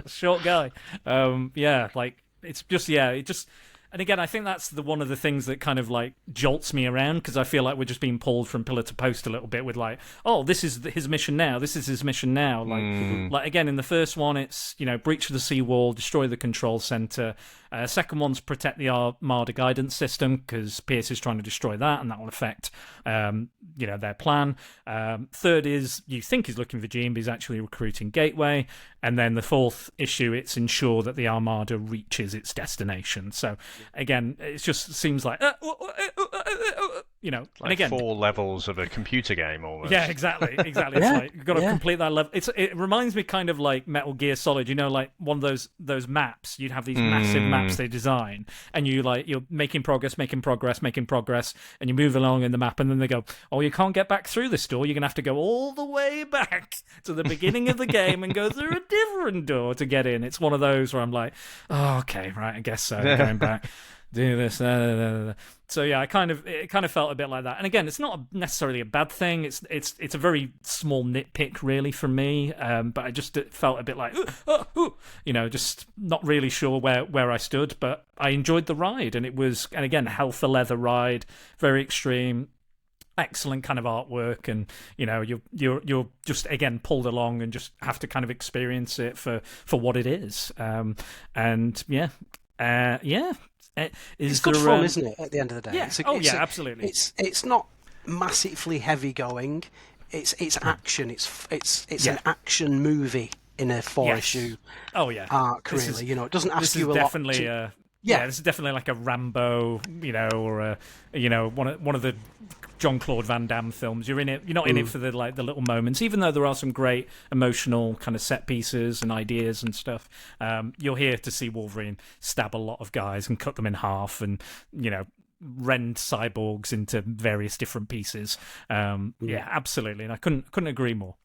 short guy. Like it's just, it just. And again, I think that's one of the things that kind of like jolts me around, because I feel like we're just being pulled from pillar to post a little bit with like, oh, this is his mission now. This is his mission now. Like again, in the first one, it's, you know, breach the seawall, destroy the control center. Second one's protect the Armada guidance system, because Pierce is trying to destroy that, and that will affect, you know, their plan. Third is, you think he's looking for Jean, but he's actually recruiting Gateway. And then the fourth issue, it's ensure that the Armada reaches its destination. So again, it just seems like, you know, Like and again, 4 levels of a computer game almost. yeah, exactly. It's like you've got to complete that level. It reminds me kind of like Metal Gear Solid. You know, like one of those maps. You'd have these massive maps they design, and you're making progress, and you move along in the map, and then they go, "Oh, you can't get back through this door. You're gonna have to go all the way back to the beginning of the game and go through a different door to get in." It's one of those where I'm like, "Oh, okay, right, I guess so. Going back." Do this, so yeah, it kind of felt a bit like that. And again, it's not necessarily a bad thing. It's a very small nitpick, really, for me. But I just felt a bit like, you know, just not really sure where I stood. But I enjoyed the ride, and again, hell for leather ride, very extreme. Excellent kind of artwork, and you know, you're just again pulled along and just have to kind of experience it for what it is. And yeah. It's good fun, isn't it? At the end of the day, yeah, absolutely. It's not massively heavy going. It's action. It's an action movie in a 4-issue arc. Really, you know, it doesn't ask you a lot. This is definitely like a Rambo, you know, or one of the Jean-Claude Van Damme films. You're not in it for the little moments, even though there are some great emotional kind of set pieces and ideas and stuff. You're here to see Wolverine stab a lot of guys and cut them in half, and, you know, rend cyborgs into various different pieces. Yeah, absolutely, and I couldn't agree more.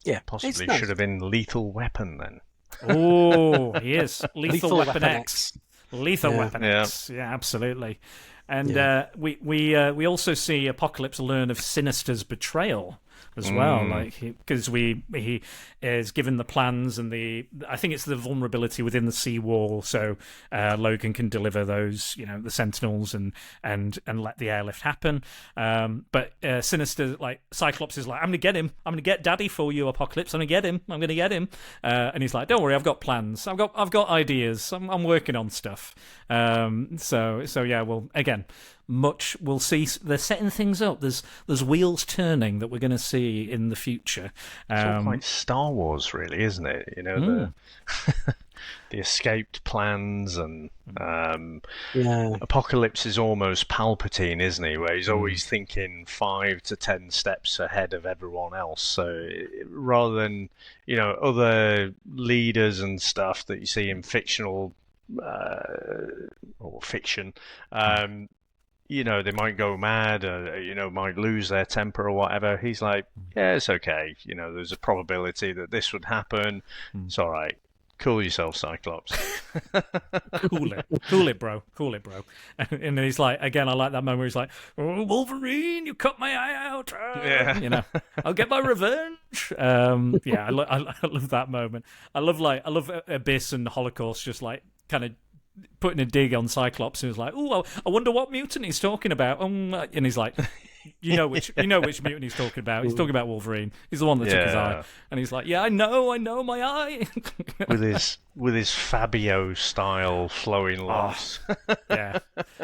Yeah, possibly should have been Lethal Weapon then. Oh, he is Lethal Weapon X. Lethal Weapon X. Yeah, absolutely. And we also see Apocalypse learn of Sinister's betrayal as well, like because he is given the plans and I think it's the vulnerability within the seawall, so Logan can deliver those, you know, the Sentinels and let the airlift happen. But Sinister, like Cyclops, is like, I'm gonna get Daddy for you, Apocalypse. I'm gonna get him. And he's like, don't worry, I've got plans. I've got ideas. I'm working on stuff. So yeah, well, again, we'll see. They're setting things up. There's wheels turning that we're going to see in the future. It's all quite Star Wars, really, isn't it? You know, the escaped plans, and Apocalypse is almost Palpatine, isn't he? Where he's always thinking 5 to 10 steps ahead of everyone else. So rather than, you know, other leaders and stuff that you see in fictional or fiction. You know, they might go mad, you know, might lose their temper or whatever. He's like, yeah, it's okay. You know, there's a probability that this would happen. It's all right. Cool yourself, Cyclops. Cool it, bro. And then he's like, again, I like that moment where he's like, oh, Wolverine, you cut my eye out. You know, I'll get my revenge. I love that moment. I love Abyss and Holocaust just like kind of putting a dig on Cyclops, and was like, "Oh, I wonder what mutant he's talking about." And he's like, "You know which mutant he's talking about? He's talking about Wolverine. He's the one that took his eye." And he's like, "Yeah, I know, my eye." with his Fabio style flowing loss. Yeah,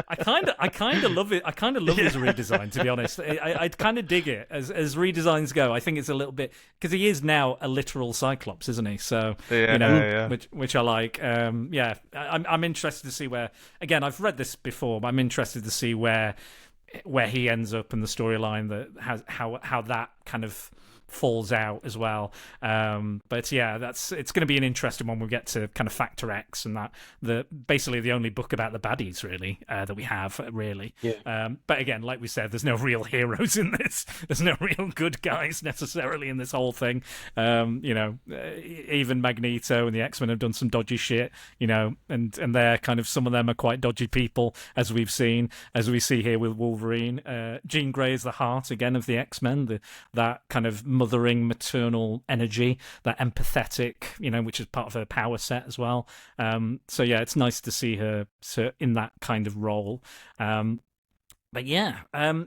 I kind of love it. I kind of love his redesign. To be honest, I kind of dig it as redesigns go. I think it's a little bit, because he is now a literal Cyclops, isn't he? So which I like. I'm interested to see where. Again, I've read this before, but I'm interested to see where he ends up in the storyline, that has how that kind of falls out as well. But yeah, it's going to be an interesting one when we get to kind of Factor X, and basically the only book about the baddies really that we have really. But again, like we said, there's no real heroes in this. There's no real good guys necessarily in this whole thing. You know, even Magneto and the X-Men have done some dodgy shit, you know, and they're kind of, some of them are quite dodgy people, as we see here with Wolverine. Jean Grey is the heart again of the X-Men, that kind of mothering, maternal energy, that empathetic, which is part of her power set as well. So yeah, it's nice to see her in that kind of role. But yeah,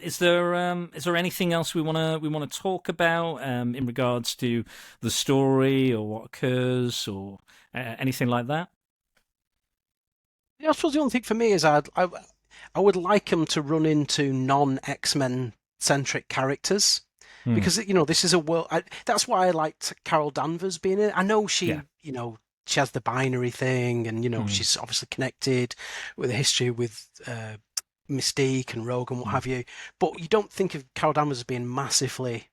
is there anything else we want to talk about in regards to the story or what occurs or anything like that? Yeah, I suppose the only thing for me is I would like them to run into non-X-Men centric characters because this is a world. That's why I liked Carol Danvers being in it. I know she she has the binary thing, and she's obviously connected with a history with Mystique and Rogue and what have you. But you don't think of Carol Danvers as being massively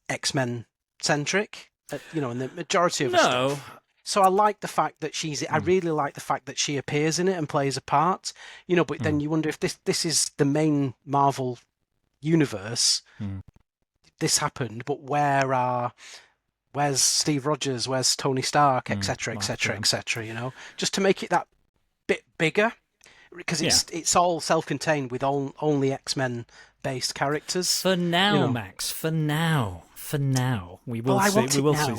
X-Men centric, in the majority of the stuff. So I like the fact that I really like the fact that she appears in it and plays a part, but then you wonder if this is the main Marvel universe. This happened, but where's Steve Rogers, where's Tony Stark, etc., etc., etc., just to make it that bit bigger, because it's all self-contained with only X-Men based characters. For now, Max, for now. We will see. We will see.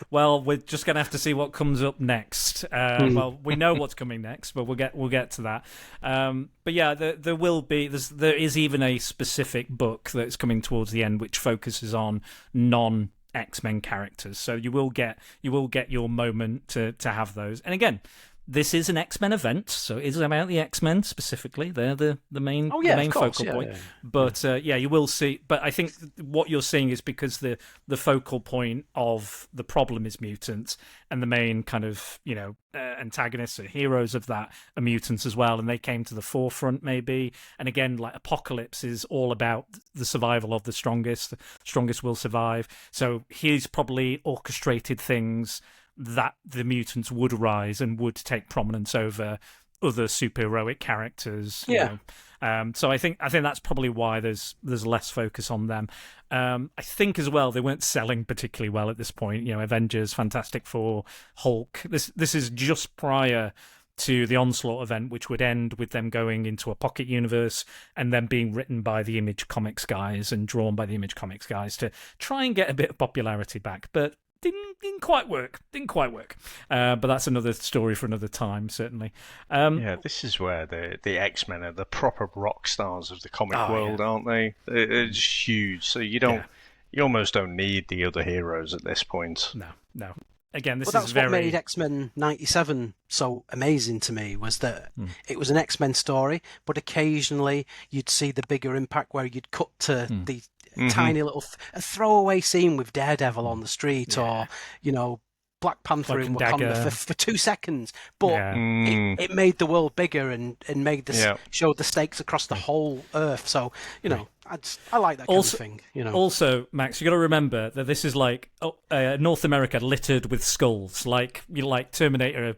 Well, we're just going to have to see what comes up next. Well, we know what's coming next, but we'll get to that. But yeah, there is even a specific book that's coming towards the end which focuses on non-X-Men characters. So you will get your moment to have those. And again, this is an X-Men event, so it is about the X-Men specifically. They're the main focal point. Yeah. But you will see. But I think what you're seeing is because the focal point of the problem is mutants, and the main kind of antagonists or heroes of that are mutants as well, and they came to the forefront maybe. And again, like Apocalypse is all about the survival of the strongest. The strongest will survive. So he's probably orchestrated things that the mutants would rise and would take prominence over other superheroic characters. So I think that's probably why there's less focus on them. I think as well they weren't selling particularly well at this point. Avengers, Fantastic Four, Hulk. This is just prior to the Onslaught event, which would end with them going into a pocket universe and then being written by the Image Comics guys and drawn by the Image Comics guys to try and get a bit of popularity back. But didn't quite work. But that's another story for another time, certainly. This is where the X-Men are the proper rock stars of the comic world, aren't they? It's huge. So you almost don't need the other heroes at this point. No. Again, that's what made X-Men 97 so amazing to me, was that it was an X-Men story, but occasionally you'd see the bigger impact where you'd cut to the tiny little a throwaway scene with Daredevil on the street, or Black Panther in Wakanda for 2 seconds, but it made the world bigger and made showed the stakes across the whole Earth. So I like that kind of thing. Also, Max, you got to remember that this is like North America littered with skulls, like Terminator,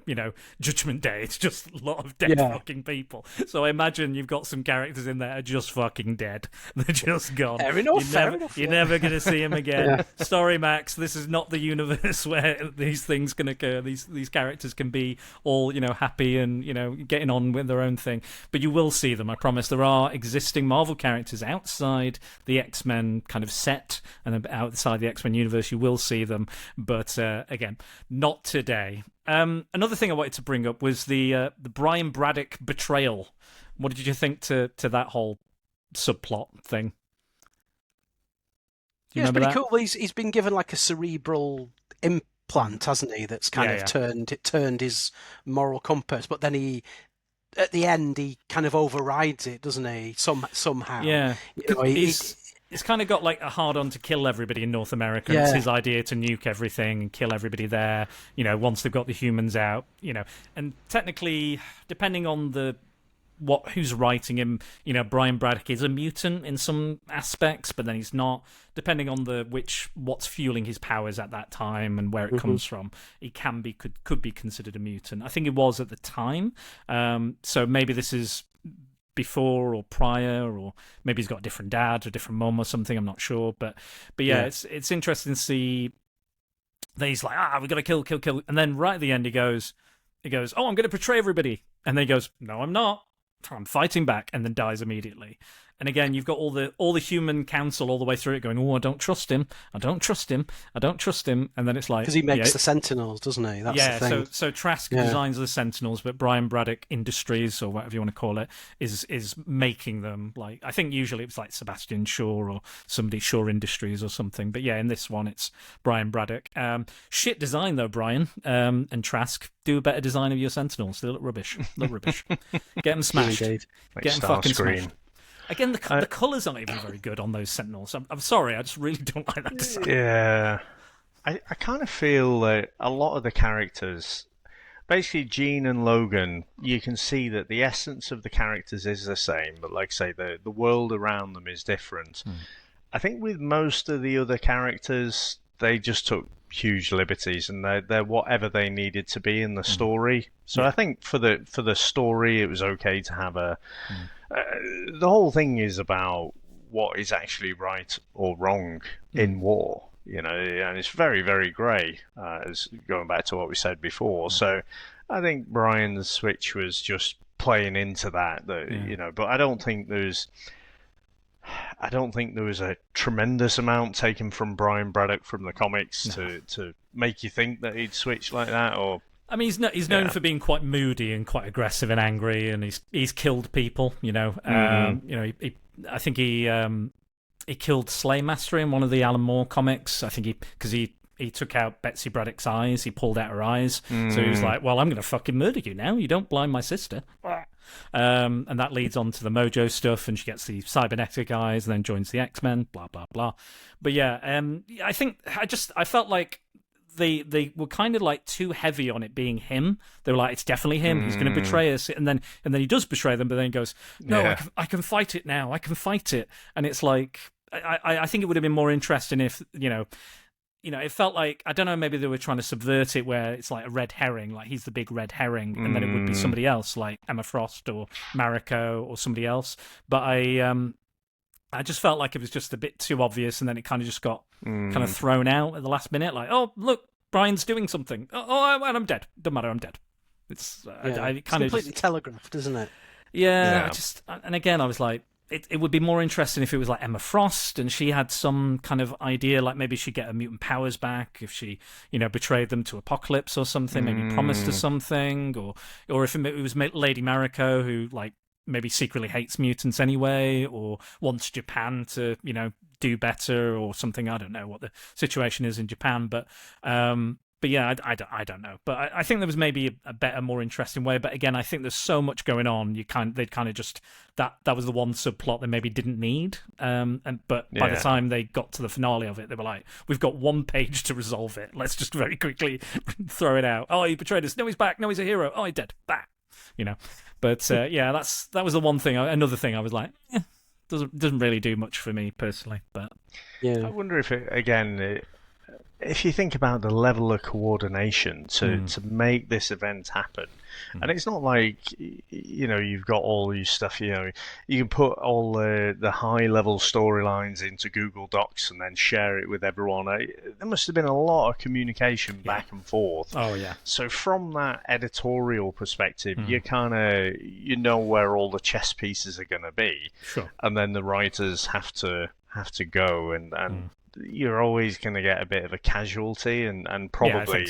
Judgment Day. It's just a lot of dead fucking people. So I imagine you've got some characters in there are just fucking dead. They're just gone. Fair enough. You're never going to see them again. Sorry, Max. This is not the universe where these things can occur. These characters can be all happy and getting on with their own thing. But you will see them. I promise. There are existing Marvel characters outside the X-Men kind of set and outside the X-Men universe. You will see them, but again, not today. Another thing I wanted to bring up was the Brian Braddock betrayal. What did you think to that whole subplot thing? It's pretty cool. He's been given like a cerebral implant, hasn't he? That's kind of turned his moral compass, but then at the end, he kind of overrides it, doesn't he? Somehow. Yeah. He's kind of got like a hard-on to kill everybody in North America. Yeah. It's his idea to nuke everything and kill everybody there, once they've got the humans out, And technically, depending on who's writing him, Brian Braddock is a mutant in some aspects, but then he's not. Depending on what's fueling his powers at that time and where it comes from, he could be considered a mutant. I think it was at the time. So maybe this is before or prior, or maybe he's got a different dad or a different mum or something. I'm not sure, but it's interesting to see that he's like, we've got to kill, and then right at the end he goes, oh, I'm going to betray everybody, and then he goes, no, I'm not. I'm fighting back, and then dies immediately. And again, you've got all the human council all the way through it going, oh, I don't trust him, I don't trust him, I don't trust him. And then it's like... Because he makes the Sentinels, doesn't he? That's the thing. So Trask designs the Sentinels, but Brian Braddock Industries, or whatever you want to call it, is making them. Like, I think usually it's like Sebastian Shaw or somebody, Shaw Industries or something. But yeah, in this one, it's Brian Braddock. Shit design, though, Brian and Trask. Do a better design of your Sentinels. They look rubbish. Get them smashed. Indeed. Get them fucking smashed. Again, the colours aren't even very good on those Sentinels. I'm sorry, I just really don't like that design. Yeah. I kind of feel that a lot of the characters, basically Jean and Logan, you can see that the essence of the characters is the same, but like I say, the world around them is different. I think with most of the other characters, they just took huge liberties, and they're whatever they needed to be in the story. So I think for the story, it was okay to have a... the whole thing is about what is actually right or wrong in war, you know, and it's very, very grey, as going back to what we said before. So I think Brian's switch was just playing into that, you know, but I don't think there was a tremendous amount taken from Brian Braddock from the comics to make you think that he'd switch like that, or... I mean, he's known for being quite moody and quite aggressive and angry, and he's killed people. You know, you know, I think he killed Slaymaster in one of the Alan Moore comics. I think because he took out Betsy Braddock's eyes, he pulled out her eyes, so he was like, "Well, I'm going to fucking murder you now. You don't blind my sister." And that leads on to the Mojo stuff, and she gets the cybernetic eyes, and then joins the X-Men. Blah blah blah. But yeah, I think I felt like. They were kind of like too heavy on it being him. They were like, it's definitely him. He's going to betray us, and then he does betray them. But then he goes, no, I can fight it now. I can fight it. And it's like, I think it would have been more interesting if you know, it felt like, I don't know, maybe they were trying to subvert it where it's like a red herring, like he's the big red herring, and then it would be somebody else like Emma Frost or Mariko or somebody else. But I just felt like it was just a bit too obvious, and then it kind of just got kind of thrown out at the last minute. Like, oh, look, Brian's doing something. Oh, and I'm dead. Don't matter, I'm dead. It's I kind of completely telegraphed, isn't it? Yeah. And again, I was like, it would be more interesting if it was like Emma Frost and she had some kind of idea, like maybe she'd get her mutant powers back if she, betrayed them to Apocalypse or something, maybe promised her something, or if it was Lady Mariko who like maybe secretly hates mutants anyway, or wants Japan to, do better or something. I don't know what the situation is in Japan, but yeah, I don't know. But I think there was maybe a better, more interesting way. But again, I think there's so much going on. They'd kind of just that was the one subplot they maybe didn't need. But by the time they got to the finale of it, they were like, we've got one page to resolve it. Let's just very quickly throw it out. Oh, he betrayed us. No, he's back. No, he's a hero. Oh, he's dead. Bah. But yeah, that was the one thing. Another thing I was like, doesn't really do much for me personally. But I wonder if if you think about the level of coordination to make this event happen, and it's not like you've got all these stuff. You can put all the high level storylines into Google Docs and then share it with everyone. There must have been a lot of communication back and forth. Oh yeah. So from that editorial perspective, you kind of where all the chess pieces are going to be, sure. And then the writers have to go and you're always going to get a bit of a casualty, and probably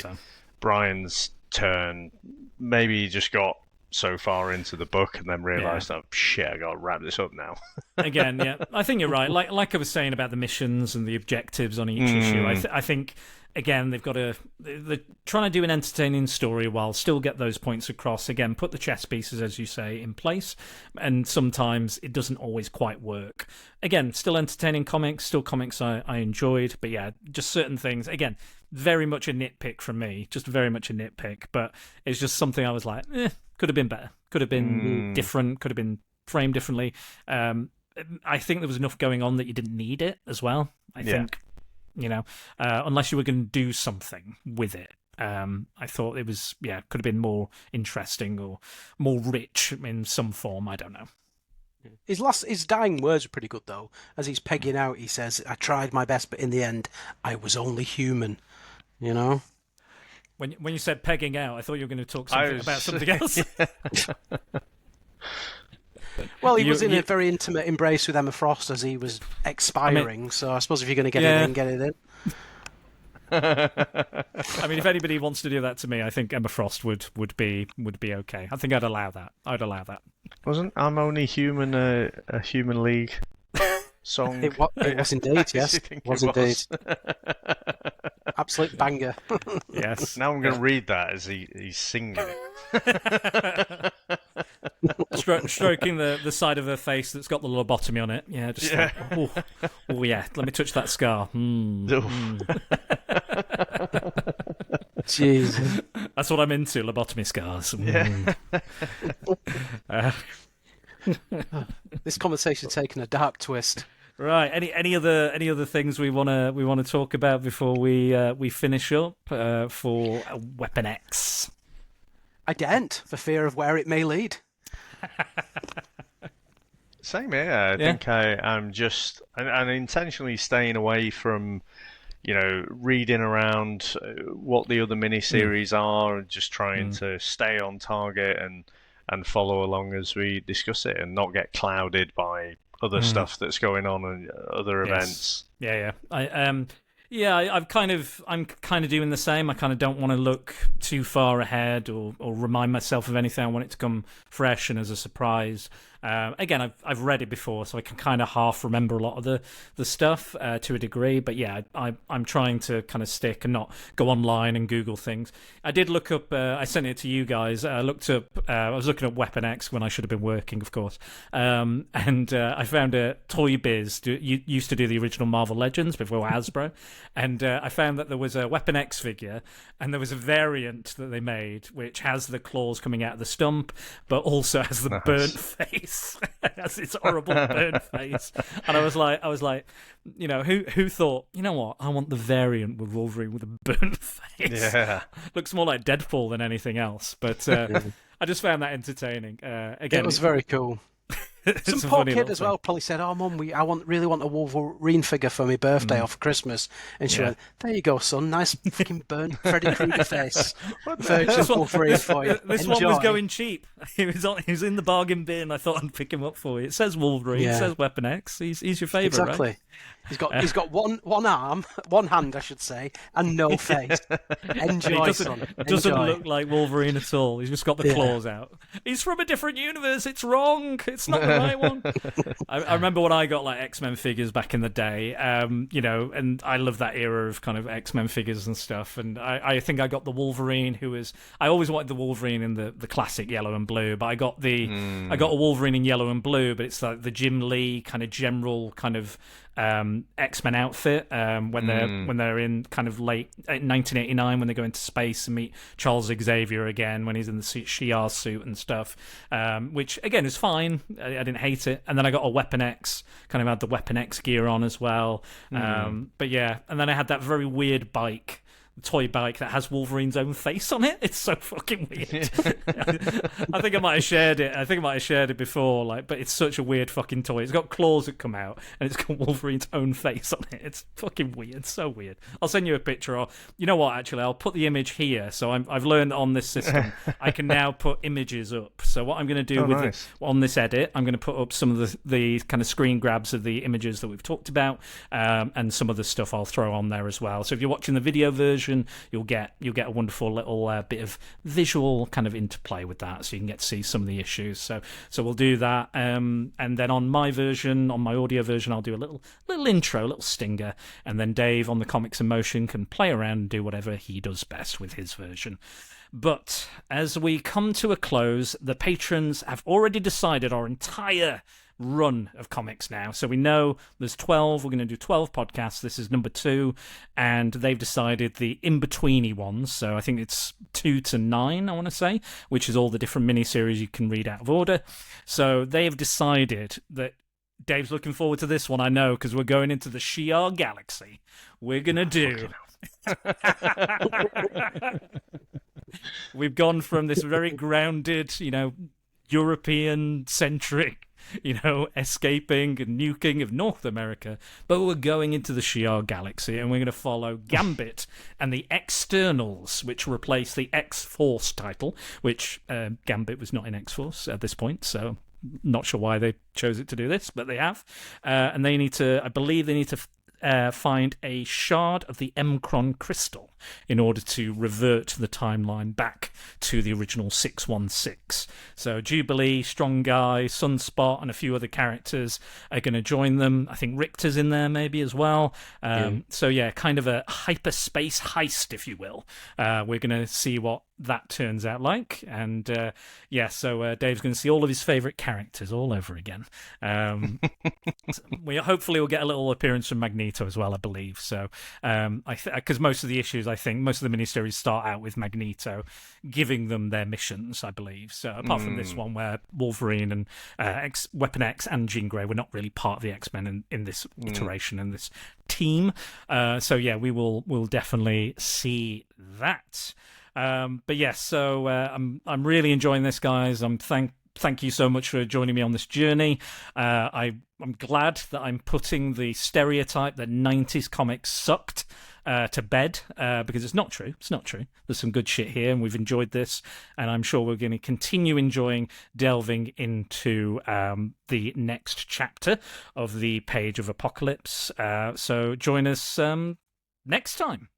Brian's turn, maybe he just got so far into the book and then realised, oh shit, I got to wrap this up now. Again, yeah, I think you're right. Like I was saying about the missions and the objectives on each issue, I think, again, they're trying to do an entertaining story while still get those points across. Again, put the chess pieces, as you say, in place, and sometimes it doesn't always quite work. Again, still entertaining comics, still comics I enjoyed, but yeah, just certain things. Again, very much a nitpick from me, just very much a nitpick, but it's just something I was like, could have been better, could have been different, could have been framed differently. I think there was enough going on that you didn't need it as well, I think. Unless you were going to do something with it. I thought it was, could have been more interesting or more rich in some form. I don't know. His dying words are pretty good, though. As he's pegging out, he says, I tried my best, but in the end, I was only human. When you said pegging out, I thought you were going to talk about something else. Well, he was in a very intimate embrace with Emma Frost as he was expiring, so I suppose if you're going to get it in, get it in. I mean, if anybody wants to do that to me, I think Emma Frost would be okay. I think I'd allow that. Wasn't I'm Only Human a Human League song? It was indeed, yes. It was indeed. Absolute banger. Yes. Now I'm going to read that as he's singing it. Stroking the side of her face that's got the lobotomy on it. Yeah, just like, oh yeah, let me touch that scar. Jesus. That's what I'm into, lobotomy scars. Yeah. This conversation's taken a dark twist. Right. Any other things we wanna talk about before we finish up for Weapon X? I daren't, for fear of where it may lead. Same here. I think I'm just and intentionally staying away from, reading around what the other miniseries are, and just trying to stay on target and follow along as we discuss it, and not get clouded by other stuff that's going on and other events. Yeah. I'm kind of doing the same. I kind of don't want to look too far ahead or remind myself of anything. I want it to come fresh and as a surprise. Again, I've read it before, so I can kind of half remember a lot of the stuff to a degree. But yeah, I'm trying to kind of stick and not go online and Google things. I did look up. I sent it to you guys. I looked up. I was looking at Weapon X when I should have been working, of course. And I found a Toy Biz used to do the original Marvel Legends before Hasbro, and I found that there was a Weapon X figure, and there was a variant that they made which has the claws coming out of the stump, but also has the burnt face. Has its horrible burnt face, and I was like, who thought, you know what? I want the variant with Wolverine with a burnt face. Yeah, looks more like Deadpool than anything else. But I just found that entertaining. Again, it was very cool. Some poor kid as well probably said, "Oh, Mum, I really want a Wolverine figure for my birthday or for Christmas," and she went, "There you go, son. Nice freaking burnt Freddy Krueger face. Wolverine for you. This one was going cheap. He was in the bargain bin. I thought I'd pick him up for you. It says Wolverine. Yeah. It says Weapon X. He's your favourite, exactly. Right? He's got one arm, one hand, I should say, and no face. Enjoy, son. Doesn't look like Wolverine at all. He's just got the claws out. He's from a different universe. It's wrong. It's not the right one. I remember when I got like X-Men figures back in the day, and I love that era of kind of X-Men figures and stuff. And I think I got the Wolverine I always wanted the Wolverine in the classic yellow and blue, but I got a Wolverine in yellow and blue, but it's like the Jim Lee kind of general kind of X-Men outfit when they're in kind of late 1989 when they go into space and meet Charles Xavier again when he's in the Shi'ar suit and stuff, which again is fine. I didn't hate it. And then I got a Weapon X, kind of had the Weapon X gear on as well. But yeah, and then I had that very weird bike, toy bike that has Wolverine's own face on it. It's so fucking weird. I think I might have shared it before, but it's such a weird fucking toy. It's got claws that come out and it's got Wolverine's own face on it. It's fucking weird. So weird. I'll send you a picture, or you know what, actually I'll put the image here. So I've learned on this system I can now put images up. So what I'm going to do on this edit, I'm going to put up some of the kind of screen grabs of the images that we've talked about, and some of the stuff I'll throw on there as well. So if you're watching the video version, you'll get a wonderful little bit of visual kind of interplay with that, so you can get to see some of the issues. So we'll do that, and then on my audio version, I'll do a little intro, little stinger, and then Dave on the Comics in Motion can play around and do whatever he does best with his version. But as we come to a close, the patrons have already decided our entire run of comics now. So we know there's 12. We're going to do 12 podcasts. This is number 2, and they've decided the in-betweeny ones. So I think it's 2 to 9, I want to say, which is all the different miniseries you can read out of order. So they have decided that Dave's looking forward to this one, I know, because we're going into the Shi'ar Galaxy. We're going to do... We've gone from this very grounded, European-centric, escaping and nuking of North America, but we're going into the Shi'ar Galaxy, and we're going to follow Gambit and the Externals, which replace the X-Force title, which Gambit was not in X-Force at this point, so not sure why they chose it to do this, but they have. And I believe they need to find a shard of the Emkron crystal in order to revert the timeline back to the original 616. So Jubilee, Strong Guy, Sunspot, and a few other characters are going to join them. I think Richter's in there maybe as well. So yeah, kind of a hyperspace heist, if you will. We're going to see what that turns out like. And so Dave's going to see all of his favourite characters all over again. We hopefully will get a little appearance from Magneto as well, I believe. So because most of the issues, I think most of the miniseries start out with Magneto giving them their missions, I believe. So apart from this one where Wolverine and Weapon X and Jean Grey were not really part of the X-Men in this iteration and this team. So yeah, we'll definitely see that. But yes, so I'm really enjoying this, guys. Thank you so much for joining me on this journey. I'm glad that I'm putting the stereotype that 90s comics sucked to bed, because it's not true. It's not true. There's some good shit here, and we've enjoyed this, and I'm sure we're going to continue delving into the next chapter of the Page of Apocalypse. So join us next time.